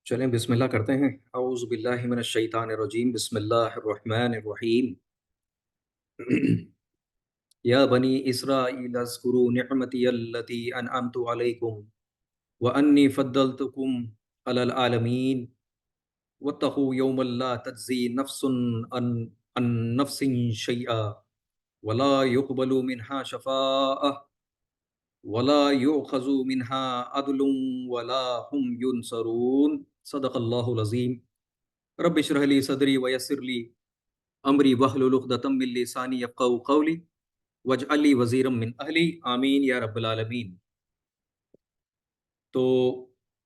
چلیں بسم اللہ کرتے ہیں۔ اعوذ باللہ من الشیطان الرجیم، بسم اللہ الرحمن الرحیم۔ یا بنی اسرائیل اذکروا نعمتی التی انعمت علیکم وانی فضلتکم علی العالمین واتقوا یوما لا تجزی نفس عن نفس شیئا ولا يقبل منها شفاعة ولا يؤخذ منها عدل ولا هم ينصرون۔ صدق اللہ العظیم۔ رب اشرح لي صدری ویسر لی امری واحلل عقدۃ من لسانی یفقهوا قولی واجعل لي وزیرا من اہلی، آمین یا رب العالمین۔ تو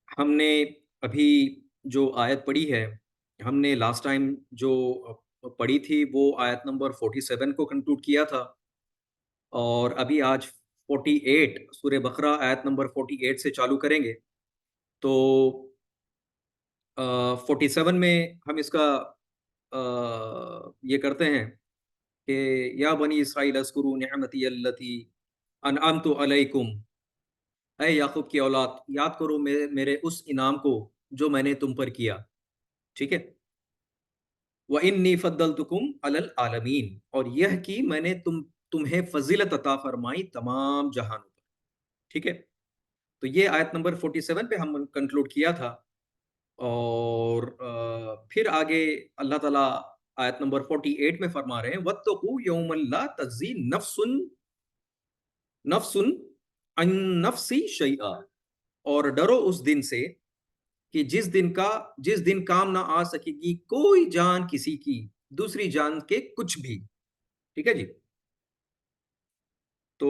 ہم نے ابھی جو آیت پڑھی ہے، ہم نے لاسٹ ٹائم جو پڑھی تھی وہ آیت نمبر 47 کو کنکلوڈ کیا تھا، اور ابھی آج 48 سورہ بقرہ آیت نمبر 48 سے چالو کریں گے۔ تو 47 میں ہم اس کا یہ کرتے ہیں کہ یا بنی اسرائیل اذکروا نعمتی التی انعمت علیکم، اے یعقوب کی اولاد یاد کرو میرے اس انعام کو جو میں نے تم پر کیا، ٹھیک ہے۔ وَإِنِّي فَضَّلْتُكُمْ عَلَى الْعَالَمِينَ، اور یہ کہ میں نے تمہیں فضیلت عطا فرمائی تمام جہانوں پر، ٹھیک ہے۔ تو یہ آیت نمبر 47 پہ ہم کنکلوڈ کیا تھا، اور پھر آگے اللہ تعالیٰ آیت نمبر 48 میں فرما رہے ہیں وَاتَّقُوا يَوْمًا لَا تَجْزِي نَفْسٌ عَن نَفْسٍ شَيْئًا، اور ڈرو اس دن سے کہ جس دن کام نہ آ سکے گی کوئی جان کسی کی دوسری جان کے کچھ بھی، ٹھیک ہے جی۔ تو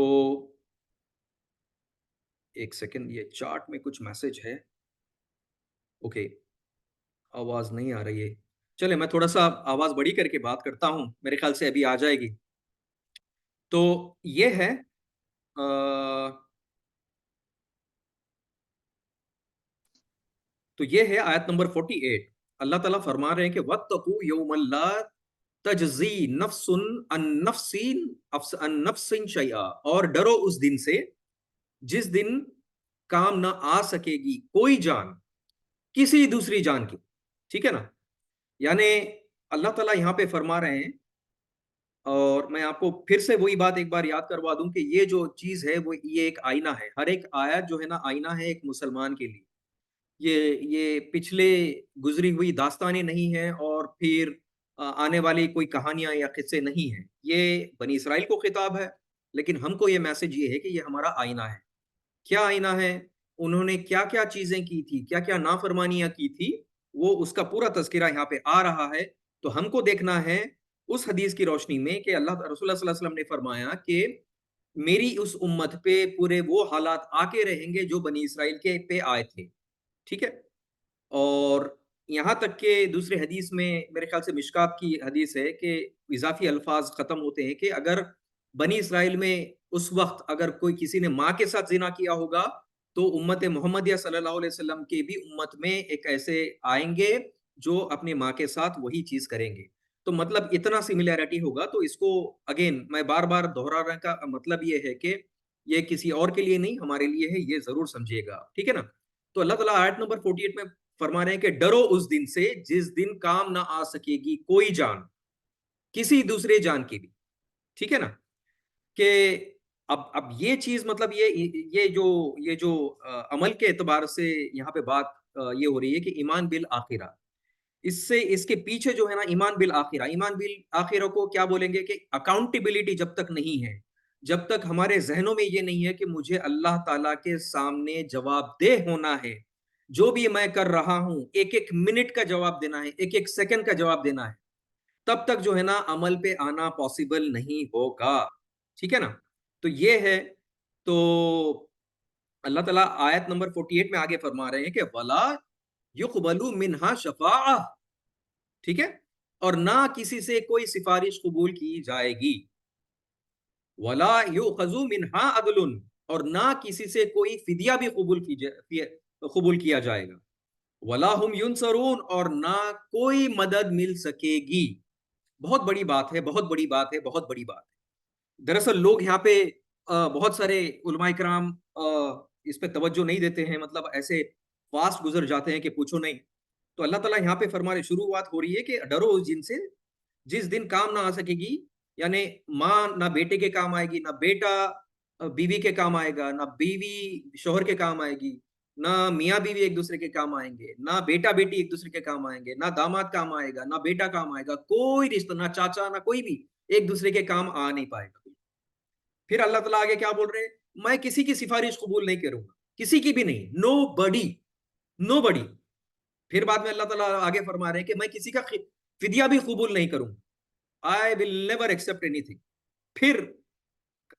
ایک سیکنڈ، یہ چارٹ میں کچھ میسج ہے، اوکے آواز نہیں آ رہی ہے، چلے میں تھوڑا سا آواز بڑی کر کے بات کرتا ہوں، میرے خیال سے ابھی آ جائے گی۔ تو یہ ہے آیت نمبر 48۔ اللہ تعالیٰ فرما رہے ہیں کہ وَاتَّقُوا يَوْمًا لَا تَجْزِي نَفْسٌ عَن نَفْسٍ شَيْئًا، اور ڈرو اس دن سے جس دن کام نہ آ سکے گی کوئی جان کسی دوسری جان کی، ٹھیک ہے نا۔ یعنی اللہ تعالیٰ یہاں پہ فرما رہے ہیں، اور میں آپ کو پھر سے وہی بات ایک بار یاد کروا دوں کہ یہ جو چیز ہے وہ یہ ایک آئینہ ہے، ہر ایک آیت جو ہے نا آئینہ ہے ایک مسلمان کے لیے۔ یہ پچھلے گزری ہوئی داستانیں نہیں ہیں، اور پھر آنے والی کوئی کہانیاں یا قصے نہیں ہیں، یہ بنی اسرائیل کو خطاب ہے، لیکن ہم کو یہ میسج یہ ہے کہ یہ ہمارا آئینہ ہے۔ کیا آئینہ ہے؟ انہوں نے کیا کیا چیزیں کی تھی، کیا کیا نافرمانیاں کی تھی، وہ اس کا پورا تذکرہ یہاں پہ آ رہا ہے۔ تو ہم کو دیکھنا ہے اس حدیث کی روشنی میں کہ رسول اللہ صلی اللہ علیہ وسلم نے فرمایا کہ میری اس امت پہ پورے وہ حالات آ کے رہیں گے جو بنی اسرائیل کے پہ آئے تھے، ٹھیک ہے۔ اور یہاں تک کہ دوسرے حدیث میں میرے خیال سے مشکات کی حدیث ہے کہ اضافی الفاظ ختم ہوتے ہیں کہ اگر بنی اسرائیل میں اس وقت اگر کوئی کسی نے ماں کے ساتھ زنا کیا ہوگا تو امت محمدیہ صلی اللہ علیہ وسلم کے بھی امت میں ایک ایسے آئیں گے جو اپنے ماں کے ساتھ وہی چیز کریں گے۔ تو مطلب اتنا سملیرٹی ہوگا، تو اس کو اگین میں بار بار دہرانے کا مطلب یہ ہے کہ یہ کسی اور کے لیے نہیں ہمارے لیے ہے، یہ ضرور سمجھیے گا، ٹھیک ہے نا۔ تو اللہ تعالیٰ آیت نمبر 48 میں فرما رہے ہیں کہ ڈرو اس دن سے جس دن کام نہ آ سکے گی کوئی جان کسی دوسرے جان کی بھی، ٹھیک ہے نا۔ کہ اب یہ چیز مطلب یہ جو عمل کے اعتبار سے یہاں پہ بات یہ ہو رہی ہے کہ ایمان بالآخرہ، اس کے پیچھے جو ہے نا ایمان بالآخرہ کو کیا بولیں گے کہ اکاؤنٹیبلٹی جب تک نہیں ہے، جب تک ہمارے ذہنوں میں یہ نہیں ہے کہ مجھے اللہ تعالیٰ کے سامنے جواب دہ ہونا ہے، جو بھی میں کر رہا ہوں ایک ایک منٹ کا جواب دینا ہے، ایک ایک سیکنڈ کا جواب دینا ہے، تب تک جو ہے نا عمل پہ آنا پاسبل نہیں ہوگا، ٹھیک ہے نا۔ تو یہ ہے، تو اللہ تعالیٰ آیت نمبر 48 میں آگے فرما رہے ہیں کہ وَلَا يُقْبَلُ مِنْهَا شَفَاعَةٌ، ٹھیک ہے، اور نہ کسی سے کوئی سفارش قبول کی جائے گی، وَلَا يُؤْخَذُ مِنْهَا عَدْلٌ، اور نہ کسی سے کوئی فدیہ بھی قبول کیا جائے گا، وَلَا هُمْ يُنصَرُونَ، اور نہ کوئی مدد مل سکے گی۔ بہت بڑی بات ہے، بہت بڑی بات ہے، بہت بڑی بات ہے۔ دراصل لوگ یہاں پہ بہت سارے علماء کرام اس پہ توجہ نہیں دیتے ہیں، مطلب ایسے فاسٹ گزر جاتے ہیں کہ پوچھو نہیں۔ تو اللہ تعالیٰ یہاں پہ فرما رہے, شروعات ہو رہی ہے کہ ڈرو اس جن سے جس دن کام نہ آ سکے گی, یعنی ماں نہ بیٹے کے کام آئے گی, نہ بیٹا بیوی کے کام آئے گا, نہ بیوی شوہر کے کام آئے گی, نہ میاں بیوی ایک دوسرے کے کام آئیں گے, نہ بیٹا بیٹی ایک دوسرے کے کام آئیں گے, نہ داماد کام آئے گا, نہ بیٹا کام آئے گا, کوئی رشتہ, نہ چاچا نہ کوئی بھی ایک دوسرے کے کام آ نہیں پائے گا. پھر اللہ تعالیٰ آگے کیا بول رہے ہیں, میں کسی کی سفارش قبول نہیں کروں گا, کسی کی بھی نہیں, نو بڈی, نو بڈی. پھر بعد میں اللہ تعالیٰ آگے فرما رہے ہیں کہ میں کسی کا فدیہ بھی قبول نہیں کروں گا, I will never accept anything. پھر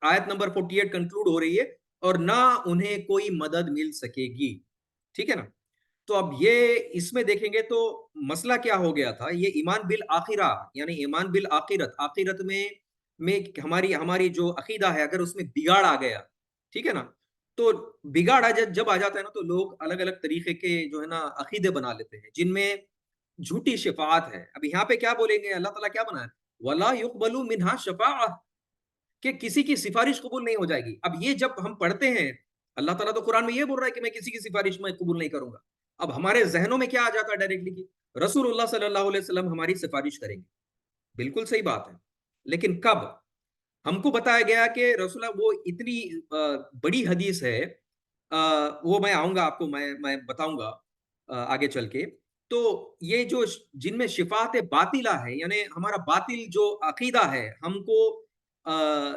آیت نمبر 48 کنکلوڈ ہو رہی ہے, اور نہ انہیں کوئی مدد مل سکے گی. ٹھیک ہے نا. تو اب یہ اس میں دیکھیں گے تو مسئلہ کیا ہو گیا تھا, یہ ایمان بالآخرہ یعنی ایمان بالآخرت, آخرت میں ہماری جو عقیدہ ہے اگر اس میں بگاڑ آ گیا, ٹھیک ہے نا, تو بگاڑ جب آ جاتا ہے نا تو لوگ الگ الگ طریقے کے جو ہے نا عقیدے بنا لیتے ہیں جن میں جھوٹی شفاعت ہے. اب یہاں پہ کیا بولیں گے, اللہ تعالیٰ کیا بنا ہے, وَلَا يُقْبَلُ مِنْهَا شَفَاعَةٌ, کہ کسی کی سفارش قبول نہیں ہو جائے گی. اب یہ جب ہم پڑھتے ہیں, اللہ تعالیٰ تو قرآن میں یہ بول رہا ہے کہ میں کسی کی سفارش میں قبول نہیں کروں گا. اب ہمارے ذہنوں میں کیا آ جاتا ہے ڈائریکٹلی کہ رسول اللہ صلی اللہ علیہ وسلم ہماری سفارش کریں گے. بالکل صحیح بات ہے, لیکن کب؟ ہم کو بتایا گیا کہ رسول اللہ وہ اتنی بڑی حدیث ہے, وہ میں آؤں گا آپ کو میں بتاؤں گا آگے چل کے. تو یہ جو جن میں شفاعت باطلہ ہے, یعنی ہمارا باطل جو عقیدہ ہے, ہم کو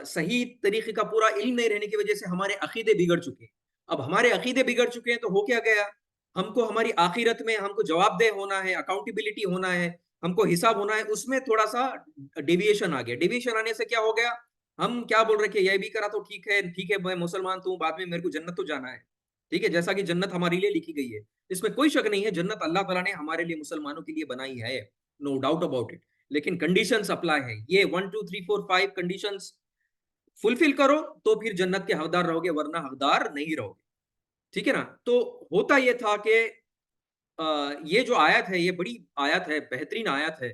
صحیح طریقے کا پورا علم نہیں رہنے کی وجہ سے ہمارے عقیدے بگڑ چکے ہیں. اب ہمارے عقیدے بگڑ چکے ہیں تو ہو کیا گیا, ہم کو ہماری آخرت میں ہم کو جواب دہ ہونا ہے, اکاؤنٹیبلٹی ہونا ہے, ہم کو حساب ہونا ہے, اس میں تھوڑا سا ڈیویشن آ گیا. ڈیویشن آنے سے کیا ہو گیا, ہم کیا بول رہے کہ یہ بھی کرا تو ٹھیک ہے میں مسلمان تو ہوں, بعد میں میرے کو جنت تو جانا ہے. ٹھیک ہے, جیسا کہ جنت ہمارے لیے لکھی گئی ہے, اس میں کوئی شک نہیں ہے, جنت اللہ تعالیٰ نے ہمارے لیے مسلمانوں کے لیے بنائی ہے, نو ڈاؤٹ اباؤٹ اٹ. لیکن کنڈیشنز اپلائی ہیں, یہ 1 2 3 4 5 کنڈیشنز فلفل کرو تو پھر جنت کے حقدار رہو گے, ورنہ حقدار نہیں رہو گے. ٹھیک ہے نا. تو ہوتا یہ تھا کہ یہ جو آیت ہے یہ بڑی آیت ہے, بہترین آیت ہے.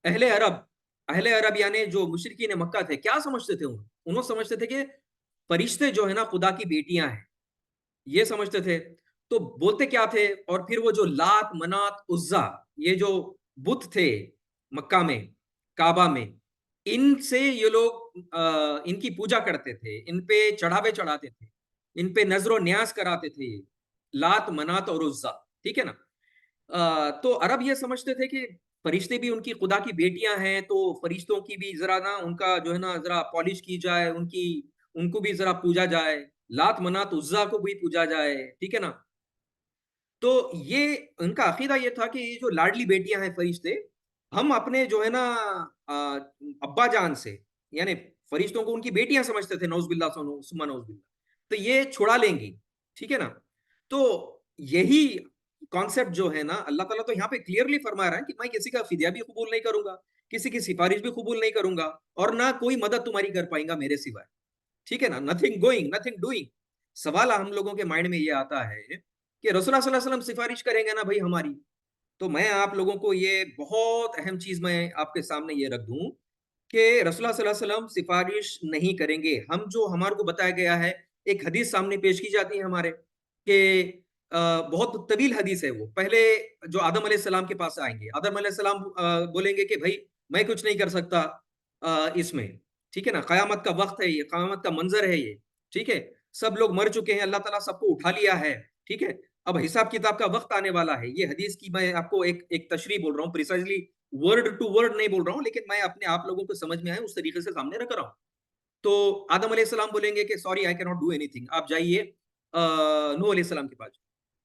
اہل عرب یعنی جو مشرکین مکہ تھے, کیا سمجھتے تھے, انہوں سمجھتے تھے کہ فرشتے جو ہے نا خدا کی بیٹیاں ہیں, یہ سمجھتے تھے. تو بولتے کیا تھے, اور پھر وہ جو لات منات عزا, یہ جو بت تھے مکہ میں کعبہ میں, ان سے یہ لوگ ان کی پوجا کرتے تھے, ان پہ چڑھاوے چڑھاتے تھے, ان پہ نظر و نیاز کراتے تھے, لات منات اور عزا. ٹھیک ہے نا. تو عرب یہ سمجھتے تھے کہ فرشتے بھی ان کی خدا کی بیٹیاں ہیں, تو فرشتوں کی بھی ذرا نا ان کا جو ہے نا ذرا پالش کی جائے, ان کو بھی ذرا پوجا جائے, لات منات عزا کو بھی پوجا جائے. ٹھیک ہے نا. تو یہ ان کا عقیدہ یہ تھا کہ یہ جو لاڈلی بیٹیاں ہیں فرشتے, ہم اپنے جو ہے نا ابا جان سے, یعنی فرشتوں کو ان کی بیٹیاں سمجھتے تھے, نعوذ باللہ ثم نعوذ باللہ, تو یہ چھڑا لیں گی. ٹھیک ہے نا. تو یہی کانسیپٹ جو ہے نا, اللہ تعالیٰ تو یہاں پہ کلیئرلی فرما رہا ہے کہ میں کسی کا فدیہ بھی قبول نہیں کروں گا, کسی کی سفارش بھی قبول نہیں کروں گا, اور نہ کوئی مدد تمہاری کر پائیں گا میرے سوائے. ٹھیک ہے نا. Nothing going, nothing doing. سوال ہم لوگوں کے مائنڈ میں یہ آتا ہے کہ رسول اللہ صلی اللہ علیہ وسلم سفارش کریں گے نا بھائی ہماری. تو میں آپ لوگوں کو یہ بہت اہم چیز میں آپ کے سامنے یہ رکھ دوں کہ رسول اللہ صلی اللہ علیہ وسلم سفارش نہیں کریں گے. ہم جو ہمارے کو بتایا گیا ہے, ایک حدیث سامنے پیش کی جاتی ہے ہمارے کہ بہت طویل حدیث ہے وہ. پہلے جو آدم علیہ السلام کے پاس آئیں گے, آدم علیہ السلام بولیں گے کہ بھائی میں کچھ نہیں کر سکتا اس میں. ٹھیک ہے نا. قیامت کا وقت ہے یہ, قیامت کا منظر ہے یہ. ٹھیک ہے. سب لوگ مر چکے ہیں, اللہ تعالیٰ سب کو اٹھا لیا ہے. ٹھیک ہے. اب حساب کتاب کا وقت آنے والا ہے. یہ حدیث کی میں آپ کو ایک تشریح بول رہا ہوں, پریسائزلی ورڈ ٹو ورڈ نہیں بول رہا ہوں, لیکن میں اپنے آپ لوگوں کو سمجھ میں آئے اس طریقے سے سامنے رکھ رہا ہوں. تو آدم علیہ السلام بولیں گے کہ سوری آئی کی ناٹ ڈو اینی تھنگ, آپ جائیے نوح علیہ السلام کے پاس.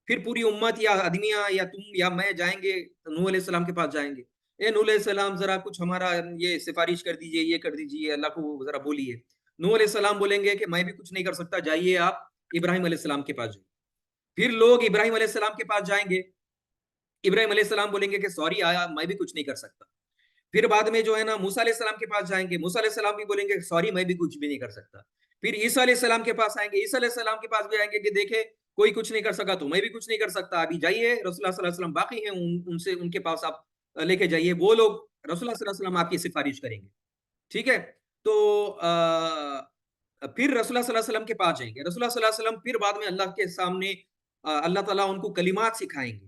پھر پوری امت یا آدمیاں یا تم یا میں جائیں گے نوح علیہ السلام کے پاس, جائیں گے, اے نوح علیہ السلام ذرا کچھ ہمارا یہ سفارش کر دیجئے, یہ کر دیجئے, اللہ کو ذرا بولیے. نوح علیہ السلام بولیں گے کہ میں بھی کچھ نہیں کر سکتا, جائیے آپ ابراہیم علیہ السلام کے پاس جائیے. پھر لوگ ابراہیم علیہ السلام کے پاس جائیں گے, ابراہیم علیہ السلام بولیں گے کہ سوری آیا میں بھی کچھ نہیں کر سکتا. پھر بعد میں جو ہے نا موسیٰ علیہ السلام کے پاس جائیں گے, موسیٰ علیہ السلام بھی بولیں گے سوری میں بھی کچھ بھی نہیں کر سکتا. پھر عیسیٰ علیہ السلام کے پاس آئیں گے, عیسیٰ علیہ السلام کے پاس بھی آئیں گے کہ دیکھیں کوئی کچھ نہیں کر سکا تو میں بھی کچھ نہیں کر سکتا, ابھی جائیے رسول اللہ صلی اللہ علیہ وسلم باقی ہیں ان سے, ان کے پاس آپ لے کے جائیے, وہ لوگ رسول اللہ صلی اللہ علیہ وسلم آپ کی سفارش کریں گے. ٹھیک ہے. تو پھر رسول اللہ صلی اللہ علیہ وسلم کے پاس جائیں گے, رسول اللہ صلی اللہ علیہ وسلم پھر بعد میں اللہ کے سامنے اللہ تعالیٰ ان کو کلمات سکھائیں گے,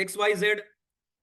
XYZ,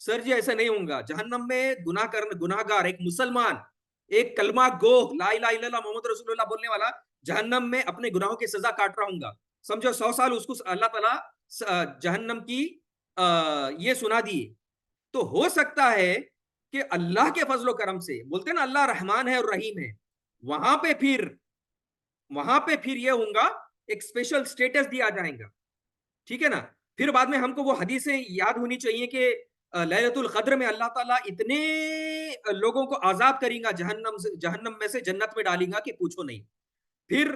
سر جی ایسا نہیں ہوں گا. جہنم میں گناہ گار ایک مسلمان، ایک کلمہ گو لا الہ الا اللہ محمد رسول اللہ بولنے والا جہنم میں اپنے گناہوں کی سزا کاٹ رہا ہوں گا. سمجھو 100 سال اس کو اللہ تعالیٰ جہنم کی یہ سنا دیے. تو ہو سکتا ہے کہ اللہ کے فضل و کرم سے، بولتے نا اللہ رحمان ہے اور رحیم ہے، وہاں پہ پھر یہ ہوں گا ایک اسپیشل سٹیٹس دیا جائے گا. ٹھیک ہے نا. پھر بعد میں ہم کو وہ حدیثیں یاد ہونی چاہیے کہ لیلۃ القدر میں اللہ تعالیٰ اتنے لوگوں کو آزاد کریں گا جہنم میں سے جنت میں ڈالیں گا کہ پوچھو نہیں. پھر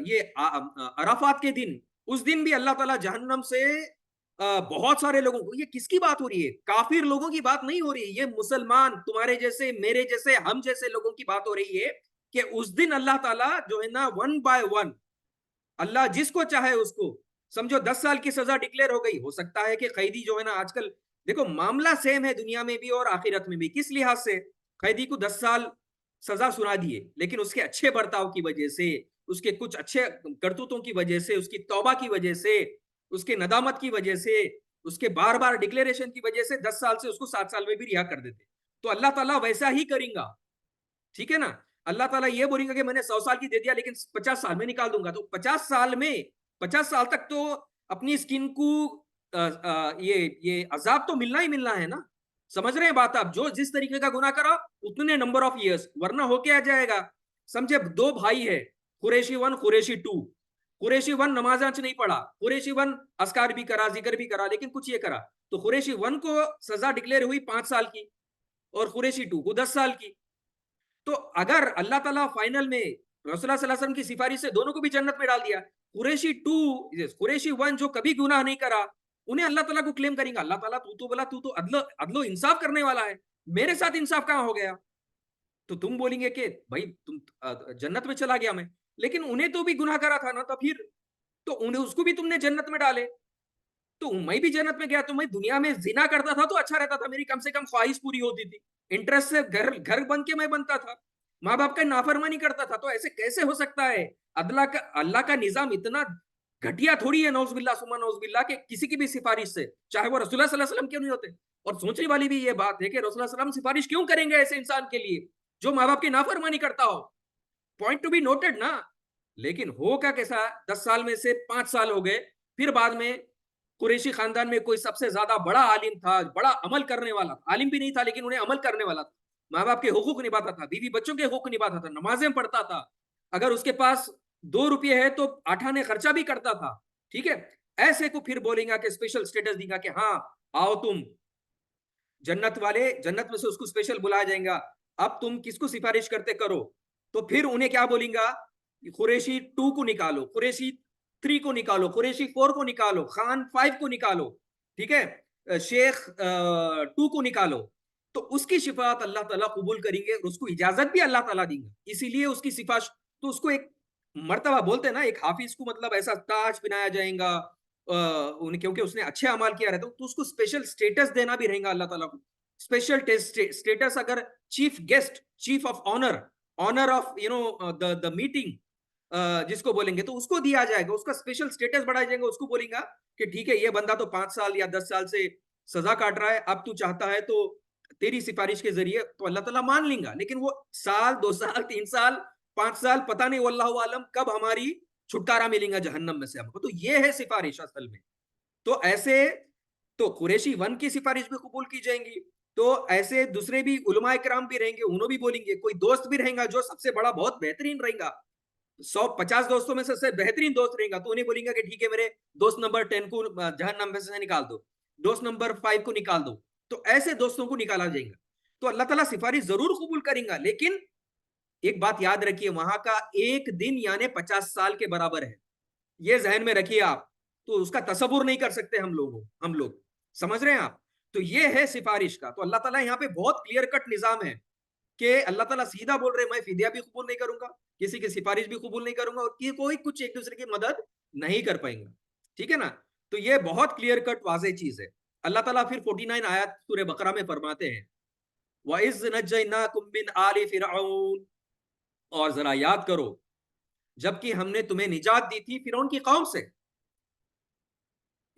یہ عرفات کے دن، اس دن بھی اللہ تعالیٰ جہنم سے بہت سارے لوگوں کو، یہ کس کی بات ہو رہی ہے؟ کافر لوگوں کی بات نہیں ہو رہی ہے، یہ مسلمان تمہارے جیسے میرے جیسے ہم جیسے لوگوں کی بات ہو رہی ہے کہ اس دن اللہ تعالیٰ جو ہے نا 1 by 1 اللہ جس کو چاہے اس کو، سمجھو 10 سال کی سزا ڈکلیئر ہو گئی. ہو سکتا ہے کہ قیدی جو ہے نا آج کل دیکھو معاملہ سیم ہے دنیا میں بھی اور آخرت میں بھی. کس لحاظ سے؟ قیدی کو 10 سال سزا سنا دیے، لیکن اس کے اچھے برتاؤ کی وجہ سے، اس کے کچھ اچھے کرتوتوں کی وجہ سے، اس کی توبہ کی وجہ سے، اس کے ندامت کی وجہ سے، اس کے بار بار ڈکلیریشن کی وجہ سے 10 سال سے اس کو 7 سال میں بھی رہا کر دیتے. تو اللہ تعالیٰ ویسا ہی کریں گا. ٹھیک ہے نا. اللہ تعالیٰ یہ بولیں گا کہ میں نے 100 سال کی دے دیا لیکن 50 سال میں نکال دوں گا. تو 50 سال تک تو اپنی اسکن کو یہ عذاب تو ملنا ہی ملنا ہے نا. سمجھ رہے ہیں بات آپ؟ جو جس طریقے کا گناہ کرا اتنے نمبر آف ایئرس، ورنہ ہو کے آ جائے گا. سمجھے 2 بھائی ہے، قریشی 1 قریشی 2. قریشی 1 نماز نہیں پڑھا، قریشی 1 اذکار بھی کرا، ذکر بھی کرا، لیکن کچھ یہ کرا. تو قریشی 1 کو سزا ڈکلیئر ہوئی 5 سال کی اور قریشی 2 کو 10 سال کی. تو اگر اللہ تعالیٰ فائنل میں رسول اللہ صلی اللہ علیہ وسلم کی سفارش سے دونوں کو بھی جنت میں ڈال دیا، قریشی 1 جو کبھی گناہ نہیں کرا انہیں اللہ تعالیٰ کو کلیم کریں گا. اللہ تعالیٰ تو بولا تو عدل و انصاف کرنے والا ہے، میرے ساتھ انصاف کہاں ہو گیا؟ تو تم بولیں گے کہ بھائی تم جنت میں چلا گیا میں، لیکن انہیں تو بھی گناہ کرا تھا نا. تو پھر تو انہیں اس کو بھی تم نے جنت میں ڈالے. تو میں بھی جنت میں گیا تو میں دنیا میں زنا کرتا تھا تو اچھا رہتا تھا، میری کم سے کم خواہش پوری ہوتی تھی، انٹرسٹ سے گھر بن کے میں بنتا تھا، ماں باپ کا نافرمانی کرتا تھا. تو ایسے کیسے ہو سکتا ہے؟ اللہ کا نظام اتنا گھٹیا تھوڑی ہے، نوز باللہ ثم نوز باللہ، کہ کسی کی بھی سفارش سے، چاہے وہ رسول اللہ صلی اللہ علیہ وسلم کیوں نہیں ہوتے. اور سوچنے والی بھی یہ بات ہے کہ رسول اللہ صلی اللہ علیہ وسلم سفارش کیوں کریں گے ایسے انسان کے لیے جو ماں باپ کی نافرمانی کرتا ہو؟ پوائنٹ ٹو بی نوٹڈ نا. لیکن ہو کیا کیسا 10 سال میں سے 5 سال ہو گئے. پھر بعد میں قریشی خاندان میں کوئی سب سے زیادہ بڑا عالم تھا، بڑا عمل کرنے والا، عالم بھی نہیں تھا لیکن انہیں عمل کرنے والا تھا، ماں باپ کے حقوق نبھاتا تھا، بیوی بچوں کے حقوق نبھاتا تھا، نمازیں پڑھتا تھا، اگر اس کے پاس 2 روپے ہے تو 8 آنے خرچہ بھی کرتا تھا. ٹھیک ہے. ایسے کو پھر بولیں گا کہ اسپیشل سٹیٹس دیں گا کہ ہاں آؤ تم جنت والے، جنت میں سے اس کو اسپیشل بلایا جائیں گا، اب تم کس کو سفارش کرتے کرو. تو پھر انہیں کیا بولیں گا؟ قریشی 2 کو نکالو، قریشی 3 کو نکالو، قریشی 4 کو نکالو، خان 5 کو نکالو، ٹھیک ہے، شیخ 2 کو نکالو. تو اس کی شفاعت اللہ تعالیٰ قبول کریں گے، اس کو اجازت بھی اللہ تعالیٰ دیں گے. اسی لیے اس کی سفارش، تو اس کو ایک مرتبہ بولتے ہیں نا، ایک حافظ کو مطلب ایسا تاج پہنایا جائے گا کیونکہ اس نے اچھے اعمال کیا رہتا، تو اس کو اسپیشل سٹیٹس دینا بھی رہے گا اللہ تعالیٰ کو. اسپیشل سٹیٹس اگر chief guest, chief of honour of the meeting جس کو بولیں گے تو اس کو دیا جائے گا، اس کا اسپیشل سٹیٹس بڑھایا جائے گا. اس کو بولیں گا کہ ٹھیک ہے یہ بندہ تو 5 سال یا 10 سال سے سزا کاٹ رہا ہے، اب تو چاہتا ہے تو تیری سفارش کے ذریعے تو اللہ تعالیٰ مان لیں گا. لیکن وہ سال 2 سال 3 سال 5 سال پتہ نہیں، واللہ عالم کب ہماری چھٹکارا ملیں گا جہنم میں سے ہم کو. تو یہ ہے سفارش اصل میں. تو ایسے تو قریشی 1 کی سفارش بھی قبول کی جائیں گی. تو ایسے دوسرے بھی علماء کرام بھی رہیں گے، انہوں بھی بولیں گے. کوئی دوست بھی رہیں گا جو سب سے بڑا بہت بہترین رہیں گا، 150 دوستوں میں سے بہترین دوست رہیں گا، تو انہیں بولیں گا کہ ٹھیک ہے میرے دوست نمبر 10 کو جہنم میں سے نکال دو، دوست نمبر 5 کو نکال دو. تو ایسے دوستوں کو نکالا جائے گا. تو اللہ تعالیٰ سفارش ضرور قبول کریں گا، لیکن ایک بات یاد رکھیے، وہاں کا ایک دن یعنی 50 سال کے برابر ہے. یہ ذہن میں رکھیے آپ. تو اس کا تصور نہیں کر سکتے ہم لوگ. سمجھ رہے ہیں آپ؟ تو یہ ہے سفارش کا. تو اللہ تعالیٰ یہاں پہ بہت کلیئر کٹ نظام ہے کہ اللہ تعالیٰ سیدھا بول رہے میں فدیہ بھی قبول نہیں کروں گا، کسی کی سفارش بھی قبول نہیں کروں گا، اور کوئی کچھ ایک دوسرے کی مدد نہیں کر پائیں گا. ٹھیک ہے نا. تو یہ بہت کلیئر کٹ واضح چیز ہے. اللہ تعالیٰ پھر 49 آیات سورہ بقرہ میں فرماتے ہیں وَإِذْ نَجَّيْنَاكُمْ مِنْ آلِ فِرْعَوْنَ، اور ذرا یاد کرو جبکہ ہم نے تمہیں نجات دی تھی فرعون کی قوم سے.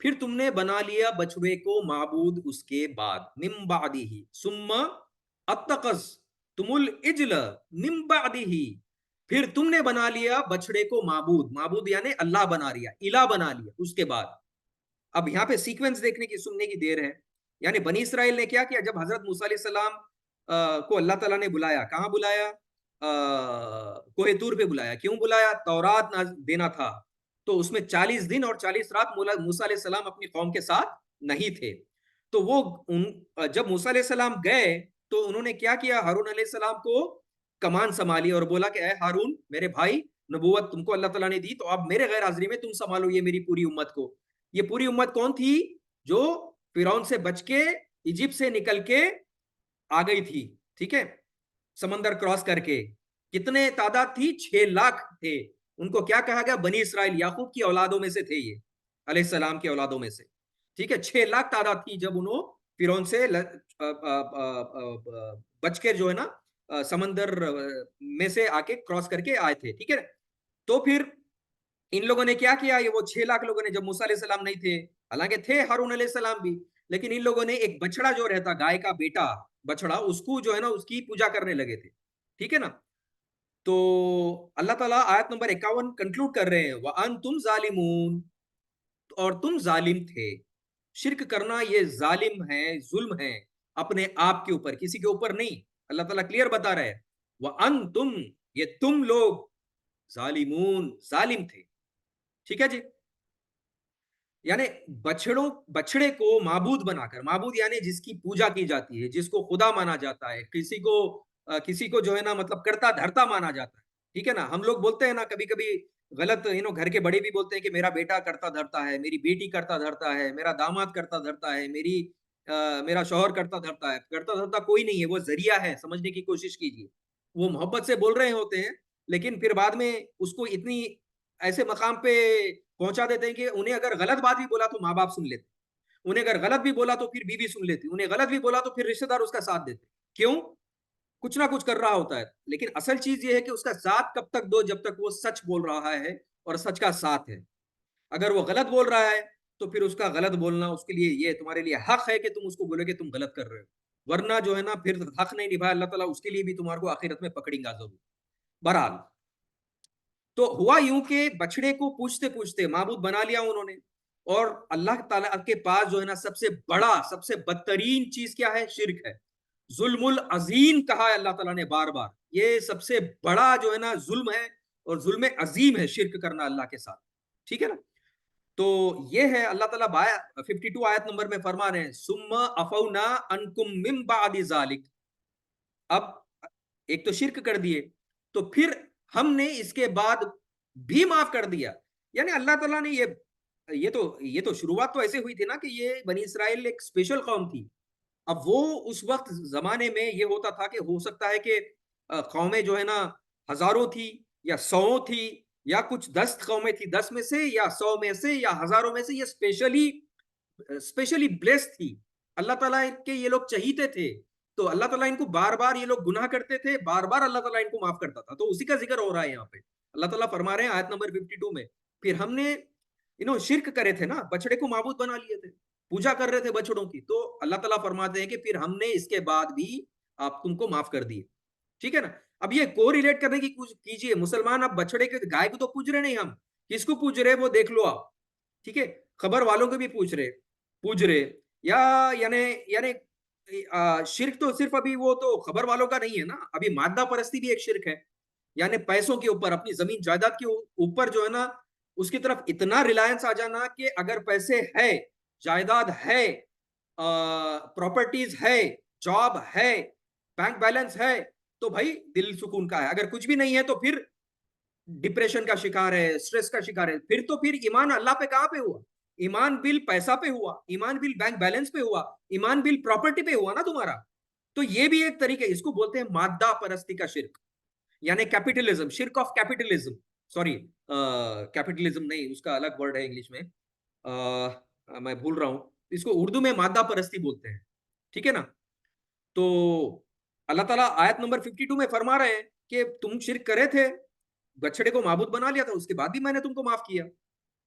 پھر تم نے بنا لیا بچڑے کو معبود اس کے بعد، من بعدہ ثم اتخذتم العجل من بعدہ، پھر تم نے بنا لیا بچڑے کو معبود، معبود یعنی اللہ بنا لیا، الہ بنا لیا اس کے بعد۔ اب یہاں پہ سیکوینس دیکھنے کی سننے کی دیر ہے، یعنی بنی اسرائیل نے کیا کیا؟ جب حضرت موسیٰ علیہ السلام کو اللہ تعالیٰ نے بلایا، کہاں بلایا؟ کوہ طور پہ بلایا۔ کیوں بلایا؟ تورات دینا تھا، تو اس میں 40 دن اور 40 رات موسیٰ علیہ السلام اپنی قوم کے ساتھ نہیں تھے، تو وہ جب موسیٰ علیہ السلام گئے تو انہوں نے کیا کیا؟ ہارون علیہ السلام کو کمان سنبھالی اور بولا کہ اے ہارون میرے بھائی، نبوت تم کو اللہ تعالیٰ نے دی، تو اب میرے غیر حاضری میں تم سنبھالو یہ میری پوری امت کو۔ یہ پوری امت کون تھی؟ جو فرعون سے بچ کے ایجپٹ سے نکل کے آ گئی تھی، ٹھیک ہے، سمندر کراس کر کے۔ کتنے تعداد تھی؟ 6 لاکھ تھے۔ ان کو کیا کہا گیا؟ بنی اسرائیل، یعقوب کی اولادوں میں سے تھے یہ، علیہ السلام کی اولادوں میں سے، ٹھیک ہے۔ 6 لاکھ تعداد تھی جب انہوں فرعون سے بچ کے جو ہے نا سمندر میں سے آ کے کراس کر کے آئے تھے، ٹھیک ہے۔ تو پھر ان لوگوں نے کیا کیا؟ یہ وہ 6 لاکھ لوگوں نے، جب موسیٰ علیہ السلام نہیں تھے، حالانکہ تھے ہارون علیہ السلام بھی، لیکن ان لوگوں نے ایک بچڑا جو رہتا، گائے کا بیٹا بچڑا، اس کو جو ہے نا اس کی پوجا کرنے لگے تھے، ٹھیک ہے نا۔ تو اللہ تعالیٰ آیت نمبر 51 کنکلوڈ کر رہے ہیں، وَأَنْتُمْ ظَالِمُونَ، اور تم ظالم تھے۔ شرک کرنا یہ ظالم ہے، ظلم ہے اپنے آپ کے اوپر، کسی کے اوپر نہیں۔ اللہ تعالیٰ کلیئر بتا رہے ہیں، وَأَنْتُمْ، یہ تم لوگ، ظالمون، ظالم تھے، ٹھیک ہے جی۔ یعنی بچڑے کو معبود بنا کر، معبود یعنی جس کی پوجا کی جاتی ہے، جس کو خدا مانا جاتا ہے، کسی کو جو ہے نا مطلب کرتا دھرتا مانا جاتا ہے، ٹھیک ہے نا۔ ہم لوگ بولتے ہیں نا کبھی کبھی غلط، گھر کے بڑے بھی بولتے ہیں کہ میرا بیٹا کرتا دھرتا ہے، میری بیٹی کرتا دھرتا ہے، میرا داماد کرتا دھرتا ہے، میرا شوہر کرتا دھرتا ہے۔ کرتا دھرتا کوئی نہیں ہے، وہ ذریعہ ہے، سمجھنے کی کوشش کیجیے۔ وہ محبت سے بول رہے ہوتے ہیں، لیکن پھر بعد میں اس کو اتنی ایسے مقام پہ پہنچا دیتے ہیں کہ انہیں اگر غلط بات بھی بولا تو ماں باپ سن لیتے، انہیں اگر غلط بھی بولا تو پھر بیوی سن لیتی، انہیں غلط بھی بولا تو پھر رشتہ دار اس کا ساتھ دیتے۔ کیوں؟ کچھ نہ کچھ کر رہا ہوتا ہے، لیکن اصل چیز یہ ہے کہ اس کا ساتھ کب تک دو؟ جب تک وہ سچ بول رہا ہے اور سچ کا ساتھ ہے۔ اگر وہ غلط بول رہا ہے تو پھر اس کا غلط بولنا اس کے لیے، یہ تمہارے لیے حق ہے کہ تم اس کو بولے کہ تم غلط کر رہے ہو، ورنہ جو ہے نا پھر حق نہیں نبھایا اللہ تعالیٰ اس کے لیے بھی تمہارے کو آخرت میں پکڑیں گا ضرور۔ بہرحال تو ہوا یوں کہ بچڑے کو پوچھتے پوچھتے معبود بنا لیا انہوں نے، اور اللہ تعالیٰ کے پاس جو ہے نا سب سے بڑا، سب سے بدترین چیز کیا ہے؟ شرک ہے۔ ظلم العظیم کہا ہے اللہ تعالیٰ نے بار بار، یہ سب سے بڑا جو ہے نا ظلم ہے، اور ظلم عظیم ہے شرک کرنا اللہ کے ساتھ، ٹھیک ہے نا۔ تو یہ ہے اللہ تعالیٰ 52 آیت نمبر میں فرما رہے ہیں، ثم عفونا عنکم من بعد ذلک، اب ایک تو شرک کر دیے، تو پھر ہم نے اس کے بعد بھی معاف کر دیا۔ یعنی اللہ تعالیٰ نے یہ تو شروعات تو ایسے ہوئی تھی نا کہ یہ بنی اسرائیل ایک اسپیشل قوم تھی۔ اب وہ اس وقت زمانے میں یہ ہوتا تھا کہ ہو سکتا ہے کہ قومیں جو ہے نا ہزاروں تھی یا 100 تھی یا کچھ 10 قومیں تھی، 10 میں سے یا 100 میں سے یا ہزاروں میں سے، یہ اسپیشلی بلیس تھی۔ اللہ تعالیٰ کے یہ لوگ چہیتے تھے، تو اللہ تعالیٰ ان کو بار بار، یہ لوگ گناہ کرتے تھے، بار بار اللہ تعالیٰ ان کو معاف کرتا تھا، تو اسی کا ذکر ہو رہا ہے یہاں پہ۔ اللہ تعالیٰ فرما رہے ہیں آیت نمبر 52 میں، پھر ہم نے شرک کرے تھے نا، بچڑے کو معبود بنا لیے تھے، پوجا کر رہے تھے بچڑوں کی، تو اللہ تعالیٰ فرماتے ہیں کہ پھر ہم نے اس کے بعد بھی آپ تم کو معاف کر دیے، ٹھیک ہے نا۔ اب یہ کو ریلیٹ کرنے کی کیجئے، مسلمان اب بچڑے کے، گائے کو تو پوج رہے نہیں، ہم کس کو پوج رہے وہ دیکھ لو آپ، ٹھیک ہے۔ خبر والوں کو بھی پوج رہے، یعنی شرک تو صرف ابھی وہ تو خبر والوں کا نہیں ہے نا، ابھی مادہ پرستی بھی ایک شرک ہے، یعنی پیسوں کے اوپر، اپنی زمین جائیداد کے اوپر جو ہے نا اس کی طرف اتنا ریلائنس آ جانا کہ اگر پیسے ہے، جائیداد ہے، پراپرٹیز ہے، جاب ہے، بینک بیلنس ہے، تو بھائی دل سکون کا ہے۔ اگر کچھ بھی نہیں ہے تو پھر ڈپریشن کا شکار ہے، سٹریس کا شکار ہے۔ پھر ایمان اللہ پہ کہاں پہ ہوا؟ ایمان بل پیسہ پہ ہوا، ایمان بل بینک بیلنس پہ ہوا، ایمان بل پراپرٹی پہ ہوا نا تمہارا۔ تو یہ بھی ایک طریقہ، اس کو بولتے ہیں مادہ پرستی کا شرک، یعنی کیپیٹلزم، شرک آف کیپیٹلزم، سوری کیپیٹلزم نہیں، اس کا الگ ورڈ ہے انگلش میں، میں بھول رہا ہوں، اس کو اردو میں مادہ پرستی بولتے ہیں، ٹھیک ہے نا۔ تو اللہ تعالیٰ آیت نمبر 52 میں فرما رہے ہیں کہ تم شرک کرے تھے، بچڑے کو معبود بنا لیا تھا، اس کے بعد بھی میں نے تم کو معاف کیا۔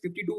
52